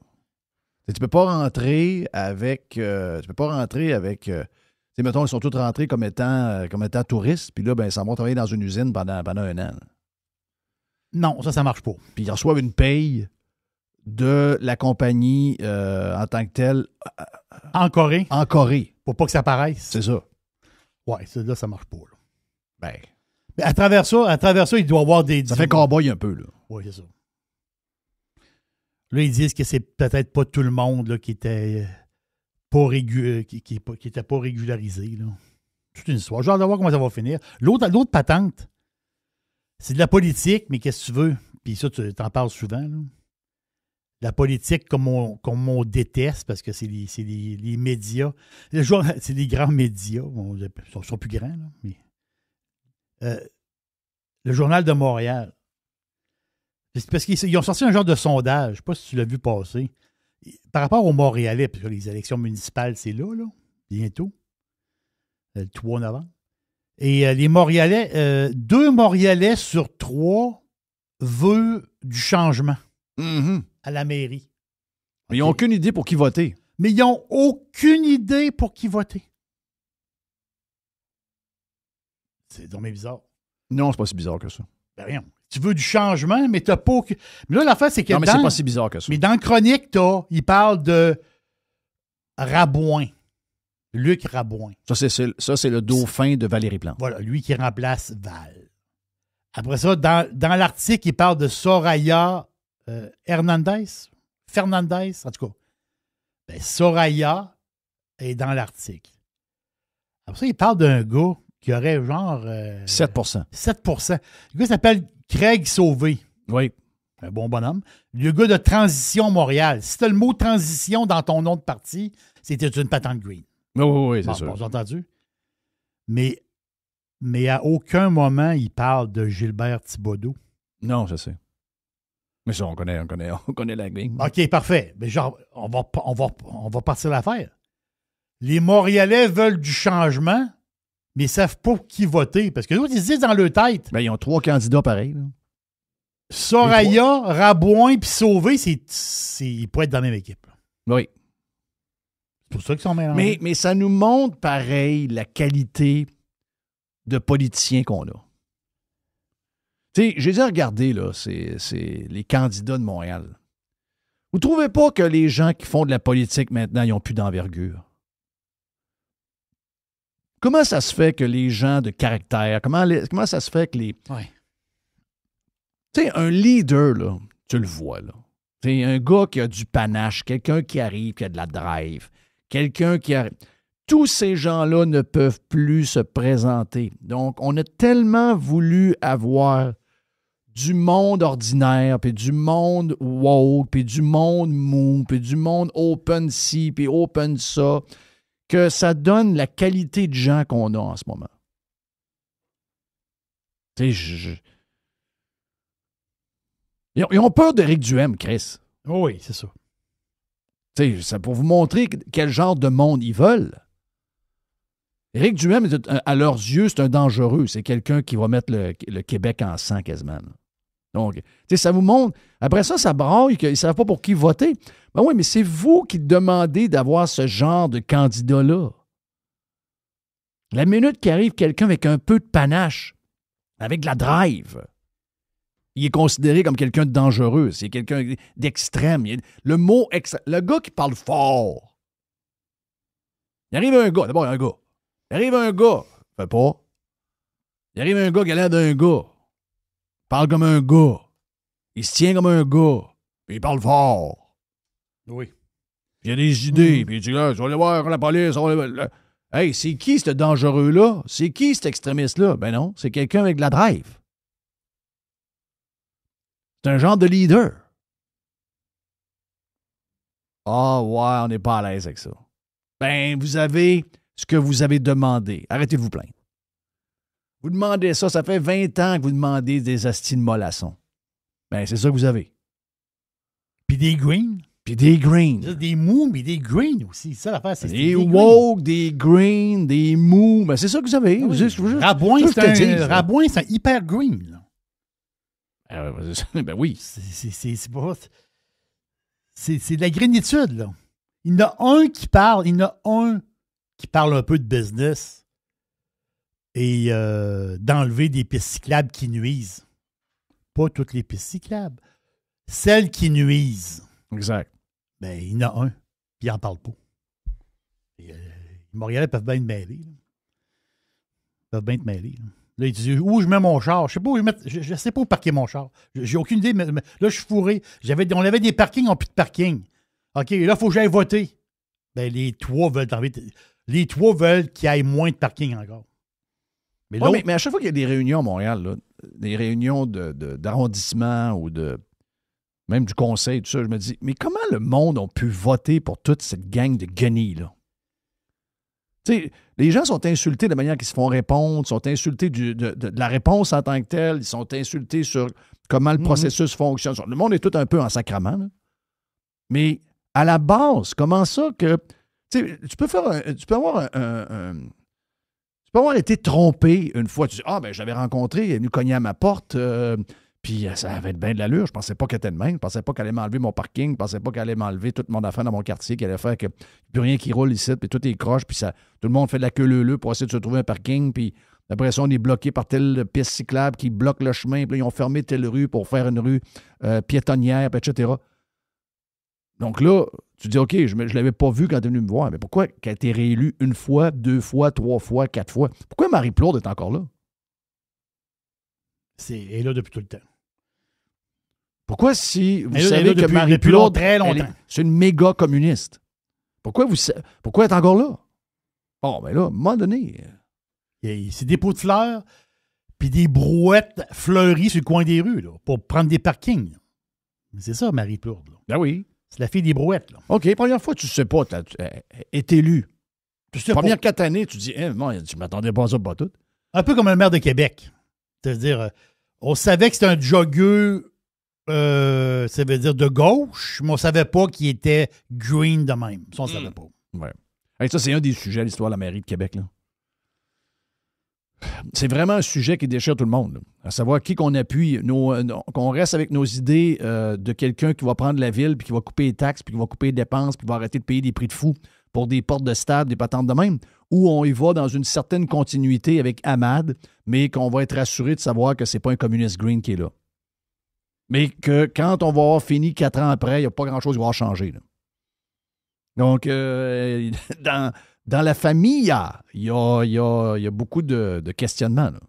Tu peux pas rentrer avec... tu sais, mettons, ils sont tous rentrés comme étant touristes, puis là, ben, ça va travailler dans une usine pendant 1 an. Là. Non, ça marche pas. Puis ils reçoivent une paye de la compagnie en tant que telle. En Corée. En Corée. Pour pas que ça paraisse. C'est ça. Ouais, là, ça marche pas. Là. Ben. Mais à travers ça, il doit y avoir des... Ça fait cowboy un peu, là. Oui, c'est ça. Là, ils disent que c'est peut-être pas tout le monde là, qui était pas régularisé. Là. Toute une histoire. J'ai hâte de voir comment ça va finir. L'autre patente, c'est de la politique, mais qu'est-ce que tu veux? Puis ça, tu t'en parles souvent. Là. La politique, comme on déteste, parce que c'est les médias. C'est les grands médias. Ils sont plus grands, là. Mais, le Journal de Montréal. C'est parce qu'ils ont sorti un genre de sondage, je ne sais pas si tu l'as vu passer, par rapport aux Montréalais, parce que les élections municipales, c'est là, bientôt, le 3 novembre. Et les Montréalais, 2 Montréalais sur 3 veulent du changement à la mairie. Mais ils n'ont aucune idée pour qui voter. Mais ils n'ont aucune idée pour qui voter. C'est donc bizarre. Non, c'est pas si bizarre que ça. Ben rien. Tu veux du changement, mais t'as pas... Mais là, l'affaire, c'est que non, mais c'est pas si bizarre que ça. Mais dans le chronique, il parle de Rabouin. Luc Rabouin. Ça, c'est le dauphin de Valérie Plante. Voilà, lui qui remplace Val. Après ça, dans l'article, il parle de Soraya Fernandez, en tout cas. Ben, Soraya est dans l'article. Après ça, il parle d'un gars qui aurait genre... 7%. 7%. Le gars s'appelle Craig Sauvé. Oui. Un bon bonhomme. Le gars de Transition Montréal. Si tu as le mot transition dans ton nom de parti, c'était une patente green. Oui, c'est sûr. Bon, j'ai entendu. Mais à aucun moment, il parle de Gilbert Thibodeau. Non, je sais. Mais ça, on connaît la green. OK, parfait. Mais genre, on va partir l'affaire. Les Montréalais veulent du changement, mais ils ne savent pas pour qui voter. Parce que d'autres, ils se disent dans leur tête. Ben, ils ont 3 candidats pareils. Là. Soraya, Rabouin puis Sauvé, ils pourraient être dans la même équipe. Oui. C'est pour ça qu'ils sont mélangés. Mais ça nous montre, pareil, la qualité de politiciens qu'on a. Tu sais, j'ai déjà regardé, là, c'est les candidats de Montréal. Vous ne trouvez pas que les gens qui font de la politique maintenant, ils n'ont plus d'envergure? Comment ça se fait que les gens de caractère, comment ça se fait que les... Ouais. Tu sais, un leader, là, tu le vois, là. C'est un gars qui a du panache, quelqu'un qui arrive, qui a de la drive, quelqu'un qui a... Tous ces gens-là ne peuvent plus se présenter. Donc, on a tellement voulu avoir du monde ordinaire, puis du monde woke, puis du monde mou, puis du monde open ci, puis open ça, que ça donne la qualité de gens qu'on a en ce moment. Tu sais, Ils ont peur d'Éric Duhem, Chris. Oh oui, c'est ça. Tu sais, c'est pour vous montrer quel genre de monde ils veulent. Éric Duhem, à leurs yeux, c'est un dangereux. C'est quelqu'un qui va mettre le Québec en sang quasiment. Là. Donc, tu sais, ça vous montre. Après ça, ça braille qu'ils ne savent pas pour qui voter. Ben oui, mais c'est vous qui demandez d'avoir ce genre de candidat-là. La minute qu'arrive quelqu'un avec un peu de panache, avec de la drive, il est considéré comme quelqu'un de dangereux. C'est quelqu'un d'extrême. Le gars qui parle fort. Il arrive un gars. D'abord, il y a un gars. Il arrive un gars. Fait pas. Il arrive un gars qui a l'air d'un gars. Il parle comme un gars. Il se tient comme un gars. Puis il parle fort. Oui. Puis il a des idées. Puis il dit là, je vais aller voir la police. Hey, c'est qui ce dangereux-là? C'est qui cet extrémiste-là? Ben non, c'est quelqu'un avec de la drive. C'est un genre de leader. Ah ouais, on n'est pas à l'aise avec ça. Ben, vous avez ce que vous avez demandé. Arrêtez de vous plaindre. Vous demandez ça, ça fait 20 ans que vous demandez des astis de mollassons. Ben, c'est ça que vous avez. Puis des greens. Puis des greens. Des mous, mais des greens aussi. Ça, l'affaire, c'est des woke, des greens, des mous. Ben, c'est ça que vous avez. Oui. Rabouin, c'est un hyper green. Là. Ben oui. C'est pas... C'est de la grénitude, là. Il y en a un qui parle. Il y en a un qui parle un peu de business et d'enlever des pistes cyclables qui nuisent. Pas toutes les pistes cyclables. Celles qui nuisent. Exact. Ben, il y en a un, puis il n'en parle pas. Et, les Montréalais peuvent bien être mêlés. Là. Ils peuvent bien être mêlés. Là, ils disent où je mets mon char. Je sais pas où je sais pas où parquer mon char. J'ai aucune idée, mais là, je suis fourré. On avait des parkings, on n'a plus de parking. OK, là, il faut que j'aille voter. Ben, les trois veulent qu'il y ait moins de parking encore. Mais, mais à chaque fois qu'il y a des réunions à Montréal, là, des réunions d'arrondissement ou même du conseil, tout ça, je me dis, mais comment le monde a pu voter pour toute cette gang de guenilles, là? Tu sais, les gens sont insultés de la manière qu'ils se font répondre, sont insultés de la réponse en tant que telle, ils sont insultés sur comment le processus fonctionne. Le monde est tout un peu en sacrament, là. Mais à la base, comment ça que... Tu sais, tu peux avoir été trompé une fois. Tu dis, je l'avais rencontré, il est venu cogner à ma porte, puis ça avait bien de l'allure. Je pensais pas qu'elle était de même. Je pensais pas qu'elle allait m'enlever mon parking. Je pensais pas qu'elle allait m'enlever toute mon affaire dans mon quartier, qu'elle allait faire que plus rien qui roule ici, puis tout est croche, puis tout le monde fait de la queue leu pour essayer de se trouver un parking, puis après ça, on est bloqué par telle piste cyclable qui bloque le chemin, puis là, ils ont fermé telle rue pour faire une rue piétonnière, puis etc. Donc là, tu dis, OK, je ne l'avais pas vu quand elle est venue me voir, mais pourquoi qu'elle a été réélue une fois, 2 fois, 3 fois, 4 fois? Pourquoi Marie Plourde est encore là? Elle est là depuis tout le temps. Pourquoi si vous savez que Marie Plourde, c'est une méga communiste, pourquoi elle est encore là? Bon, ben là, à un moment donné... C'est des pots de fleurs puis des brouettes fleuries sur le coin des rues là, pour prendre des parkings. C'est ça, Marie Plourde. Là. Ben oui. C'est la fille des brouettes. Là. OK, première fois, tu ne sais pas, tu es élu. Première 4 années, tu dis, je m'attendais pas à ça, pas tout. Un peu comme le maire de Québec. C'est-à-dire, on savait que c'était un jogueux, ça veut dire de gauche, mais on ne savait pas qu'il était green de même. Ça, on ne savait pas. Ouais. Hey, ça, c'est un des sujets de l'histoire de la mairie de Québec. Là. C'est vraiment un sujet qui déchire tout le monde. Là. À savoir qui qu'on appuie, qu'on reste avec nos idées de quelqu'un qui va prendre la ville, puis qui va couper les taxes, puis qui va couper les dépenses, puis qui va arrêter de payer des prix de fou pour des portes de stade, des patentes de même, ou on y va dans une certaine continuité avec Ahmad, mais qu'on va être assuré de savoir que c'est pas un communiste green qui est là. Mais que quand on va avoir fini 4 ans après, il n'y a pas grand-chose qui va changer. Là. Donc, dans la famille, il y a beaucoup de questionnements. Là.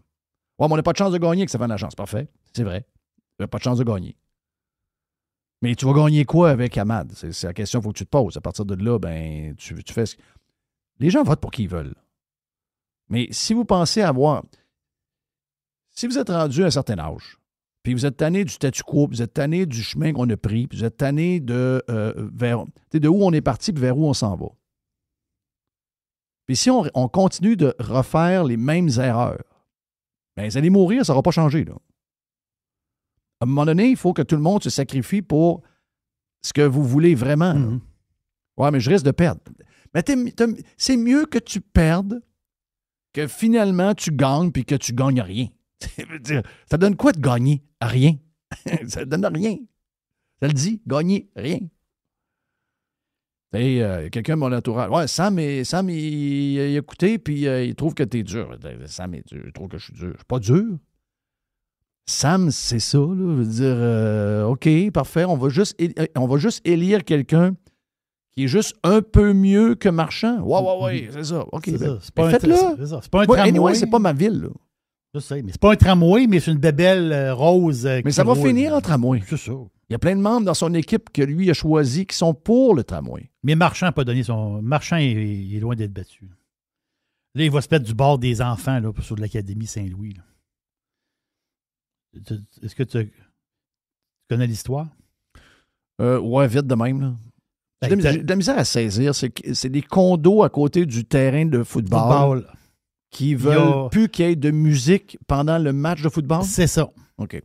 Ouais, mais on n'a pas de chance de gagner que ça fait la chance. Parfait, c'est vrai. On n'a pas de chance de gagner. Mais tu vas gagner quoi avec Ahmad? C'est la question qu'il faut que tu te poses. À partir de là, ben, tu fais ce... Les gens votent pour qui ils veulent. Mais si vous pensez avoir... Si vous êtes rendu à un certain âge, puis vous êtes tanné du statu quo, puis vous êtes tanné du chemin qu'on a pris, puis vous êtes tanné de où on est parti, puis vers où on s'en va. Puis si on continue de refaire les mêmes erreurs, bien, vous allez mourir, ça n'aura pas changé. Là. À un moment donné, il faut que tout le monde se sacrifie pour ce que vous voulez vraiment. Mm-hmm. Ouais, mais je risque de perdre. Mais c'est mieux que tu perdes que finalement tu gagnes puis que tu gagnes rien. Ça donne quoi de gagner? Rien. Ça donne rien. Ça le dit, gagner rien. Et quelqu'un de mon entourage. Ouais, Sam, il a écouté, puis il trouve que t'es dur. Sam, il trouve que je suis dur. Je suis pas dur. Sam, c'est ça, là. Je veux dire, OK, parfait, on va juste élire quelqu'un qui est juste un peu mieux que Marchand. Ouais, c'est ça. OK, faites-le. C'est pas un tramway. Anyway, c'est pas ma ville, là. Je sais, mais c'est pas un tramway, mais c'est une bébelle rose. Mais ça va finir en tramway. C'est ça. Il y a plein de membres dans son équipe que lui a choisi qui sont pour le tramway. Mais Marchand n'a pas donné son... Marchand est loin d'être battu. Là, il va se mettre du bord des enfants là, sur l'Académie Saint-Louis. Là. Est-ce que tu connais l'histoire? Ouais, vite de même. Là. J'ai de la misère à saisir. C'est des condos à côté du terrain de football. Qui veulent plus qu'il y ait de musique pendant le match de football? C'est ça. OK.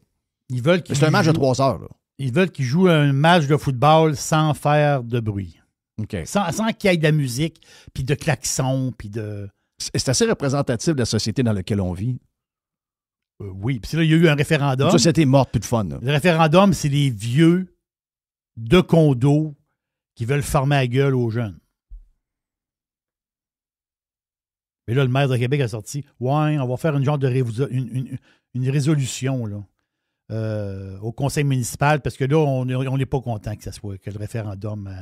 Ils veulent c'est un match de 3 heures. Là. Ils veulent qu'ils jouent un match de football sans faire de bruit. OK. Sans qu'il y ait de la musique, puis de klaxons, puis de... C'est assez représentatif de la société dans laquelle on vit. Oui. Puis là, il y a eu un référendum. Une société morte, plus de fun. Là. Le référendum, c'est les vieux de condos qui veulent fermer la gueule aux jeunes. Et là, le maire de Québec a sorti « Ouais, on va faire une genre de une résolution là, au conseil municipal parce que là, on n'est pas content que le référendum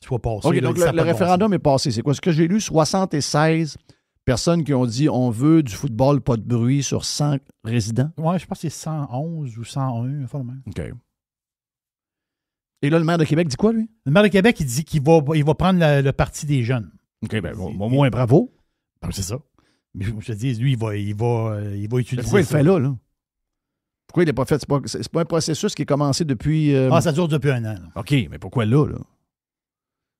soit passé. OK, là, donc le référendum est passé. C'est quoi? Ce que j'ai lu, 76 personnes qui ont dit « On veut du football, pas de bruit » sur 100 résidents. Oui, je pense que c'est 111 ou 101, enfin le même. OK. Et là, le maire de Québec dit quoi, lui? Le maire de Québec, il dit qu'il va prendre le parti des jeunes. OK, bien, au moins, bravo. C'est ça. Mais je te dis, lui, il va utiliser pourquoi il le ça. fait là? Pourquoi il n'est pas fait? C'est pas un processus qui est commencé depuis... ça dure depuis 1 an. Là. OK, mais pourquoi là?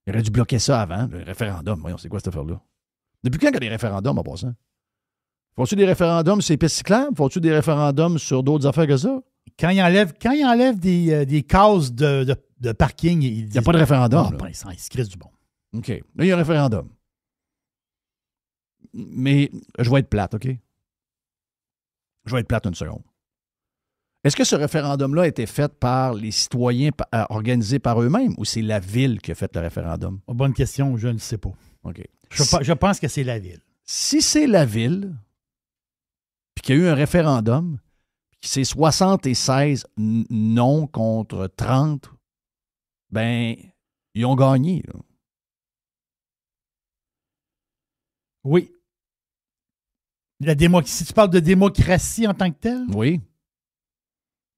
Il aurait dû bloquer ça avant, le référendum. Voyons, c'est quoi cette affaire-là? Depuis quand il y a des référendums en passant? Faut-tu des référendums sur les pistes cyclables? Faut-tu des référendums sur d'autres affaires que ça? Quand ils enlèvent des cases de parking, il n'y a pas de référendum. Ah, ben, ils se crissent du bon. OK. Là, il y a un référendum. Mais je vais être plate, OK? Je vais être plate une seconde. Est-ce que ce référendum-là a été fait par les citoyens organisés par eux-mêmes ou c'est la ville qui a fait le référendum? Bonne question, je ne sais pas. OK. Je pense que c'est la ville. Si c'est la ville, puis qu'il y a eu un référendum, puis c'est 76 non contre 30, ben, ils ont gagné. Là. Oui. Si tu parles de démocratie en tant que telle? Oui.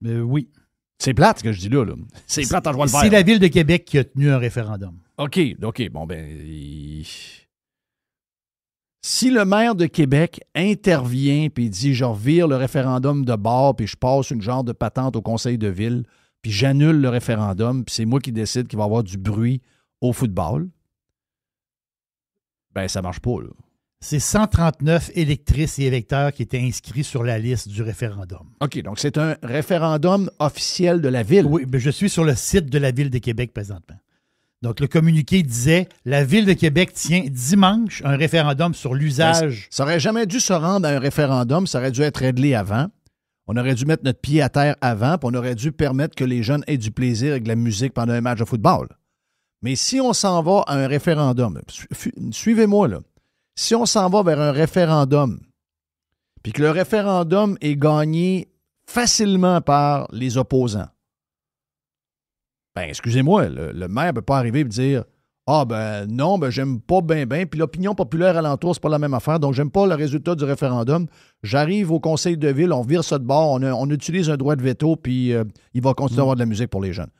Oui. C'est plate ce que je dis là. C'est plate en jouant le vert. C'est la Ville de Québec qui a tenu un référendum. OK. Bon, ben... Si le maire de Québec intervient puis dit « Je revire le référendum de bord puis je passe une genre de patente au conseil de ville puis j'annule le référendum puis c'est moi qui décide qu'il va y avoir du bruit au football », ben ça marche pas, là. C'est 139 électrices et électeurs qui étaient inscrits sur la liste du référendum. OK, donc c'est un référendum officiel de la Ville. Oui, mais je suis sur le site de la Ville de Québec présentement. Donc, le communiqué disait « La Ville de Québec tient dimanche un référendum sur l'usage... » Ça aurait jamais dû se rendre à un référendum, ça aurait dû être réglé avant. On aurait dû mettre notre pied à terre avant, puis on aurait dû permettre que les jeunes aient du plaisir avec de la musique pendant un match de football. Mais si on s'en va à un référendum, suivez-moi là, si on s'en va vers un référendum, puis que le référendum est gagné facilement par les opposants, ben excusez-moi, le maire ne peut pas arriver et dire « Ah ben non, ben j'aime pas bien, puis l'opinion populaire alentour, c'est pas la même affaire, donc j'aime pas le résultat du référendum. J'arrive au conseil de ville, on vire ça de bord, on utilise un droit de veto, puis il va continuer à avoir de la musique pour les jeunes. »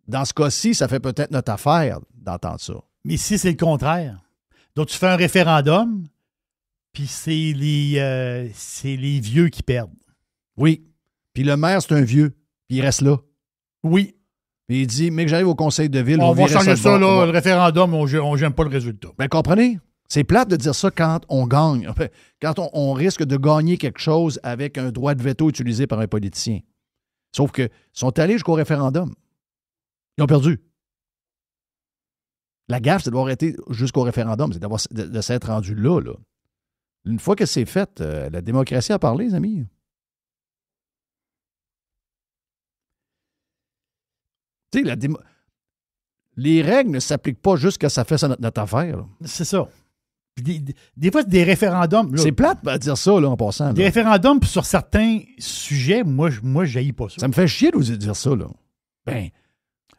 Dans ce cas-ci, ça fait peut-être notre affaire d'entendre ça. Mais si c'est le contraire, donc tu fais un référendum, puis c'est les vieux qui perdent. Oui. Puis le maire, c'est un vieux, puis il reste là. Oui. Puis il dit, mais que j'arrive au conseil de ville, on va changer ça, là, le référendum, on n'aime pas le résultat. Ben comprenez? C'est plate de dire ça quand on gagne. Quand on risque de gagner quelque chose avec un droit de veto utilisé par un politicien. Sauf qu'ils sont allés jusqu'au référendum. Ils ont perdu. La gaffe, c'est d'avoir été jusqu'au référendum, c'est de s'être rendu là. Une fois que c'est fait, la démocratie a parlé, les amis. Tu sais, les règles ne s'appliquent pas juste quand ça fait ça notre affaire. Là. C'est ça. Des fois, des référendums... Là, c'est plate de dire ça là, en passant. Des référendums sur certains sujets, moi je n'haïs pas ça. Ça me fait chier de vous dire ça. Là. Ben...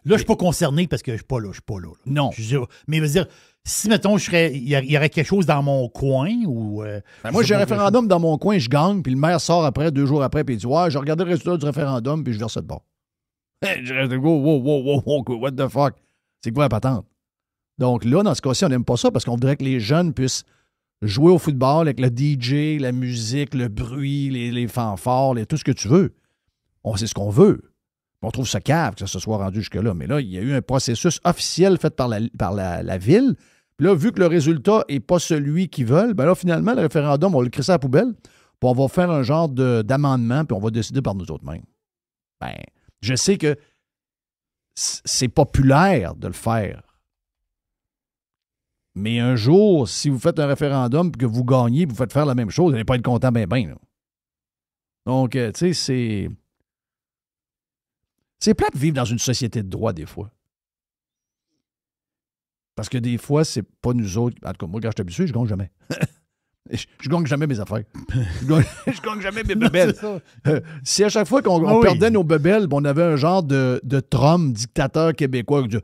Là, je ne suis pas concerné parce que je ne suis pas là. Non. Mais je veux dire, si, mettons, il y aurait quelque chose dans mon coin ou... moi, j'ai un référendum dans mon coin, je gagne, puis le maire sort après, 2 jours après, puis il dit « Ouais, j'ai regardé le résultat du référendum, puis je verse ça de bord. » Je reste wow, what the fuck? C'est quoi la patente? Donc là, dans ce cas-ci, on n'aime pas ça parce qu'on voudrait que les jeunes puissent jouer au football avec le DJ, la musique, le bruit, les fanfares, tout ce que tu veux. C'est ce qu'on veut. On trouve ça cave que ça se soit rendu jusque-là. Mais là, il y a eu un processus officiel fait par la ville. Puis là, vu que le résultat n'est pas celui qu'ils veulent, ben là, finalement, le référendum, on va le crisser à la poubelle, puis on va faire un genre d'amendement, puis on va décider par nous autres mêmes. Ben, je sais que c'est populaire de le faire. Mais un jour, si vous faites un référendum et que vous gagnez, vous faites faire la même chose, vous n'allez pas être content bien. Donc, tu sais, c'est plate de vivre dans une société de droit, des fois. Parce que des fois, c'est pas nous autres. En tout cas, moi, quand je suis habitué, je gagne jamais. Je gagne jamais mes affaires. Je gagne jamais mes bebelles. Si à chaque fois qu'on perdait nos bebelles, on avait un genre de Trump, dictateur québécois, qui disait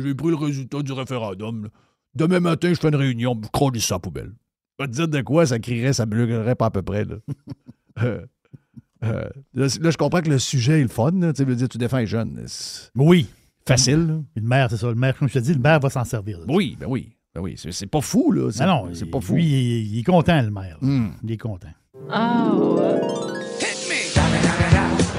j'ai pris le résultat du référendum. Là. Demain matin, je fais une réunion, je crois ça à la poubelle. Je vais te dire de quoi, ça crierait, ça bleurerait pas à peu près. Là. Là, je comprends que le sujet est le fun. Là, tu veux dire, tu défends les jeunes. Oui. Facile. Là. Le maire, c'est ça. Le maire, comme je te dis, le maire va s'en servir. Là. Oui, ben oui. Ben oui. C'est pas fou, là. C'est pas fou. Lui, il est content, le maire. Il est content. Oh.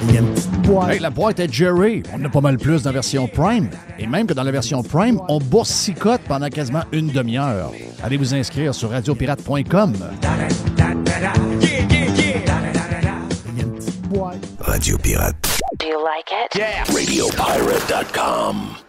Il y a une petite boîte. Hey, la boîte est Jerry. On en a pas mal plus dans la version Prime. Et même que dans la version Prime, on boursicote pendant quasiment une demi-heure. Allez vous inscrire sur radiopirate.com. Il y a une petite boîte. Radio Pirate. Do you like it? RadioPirate.com.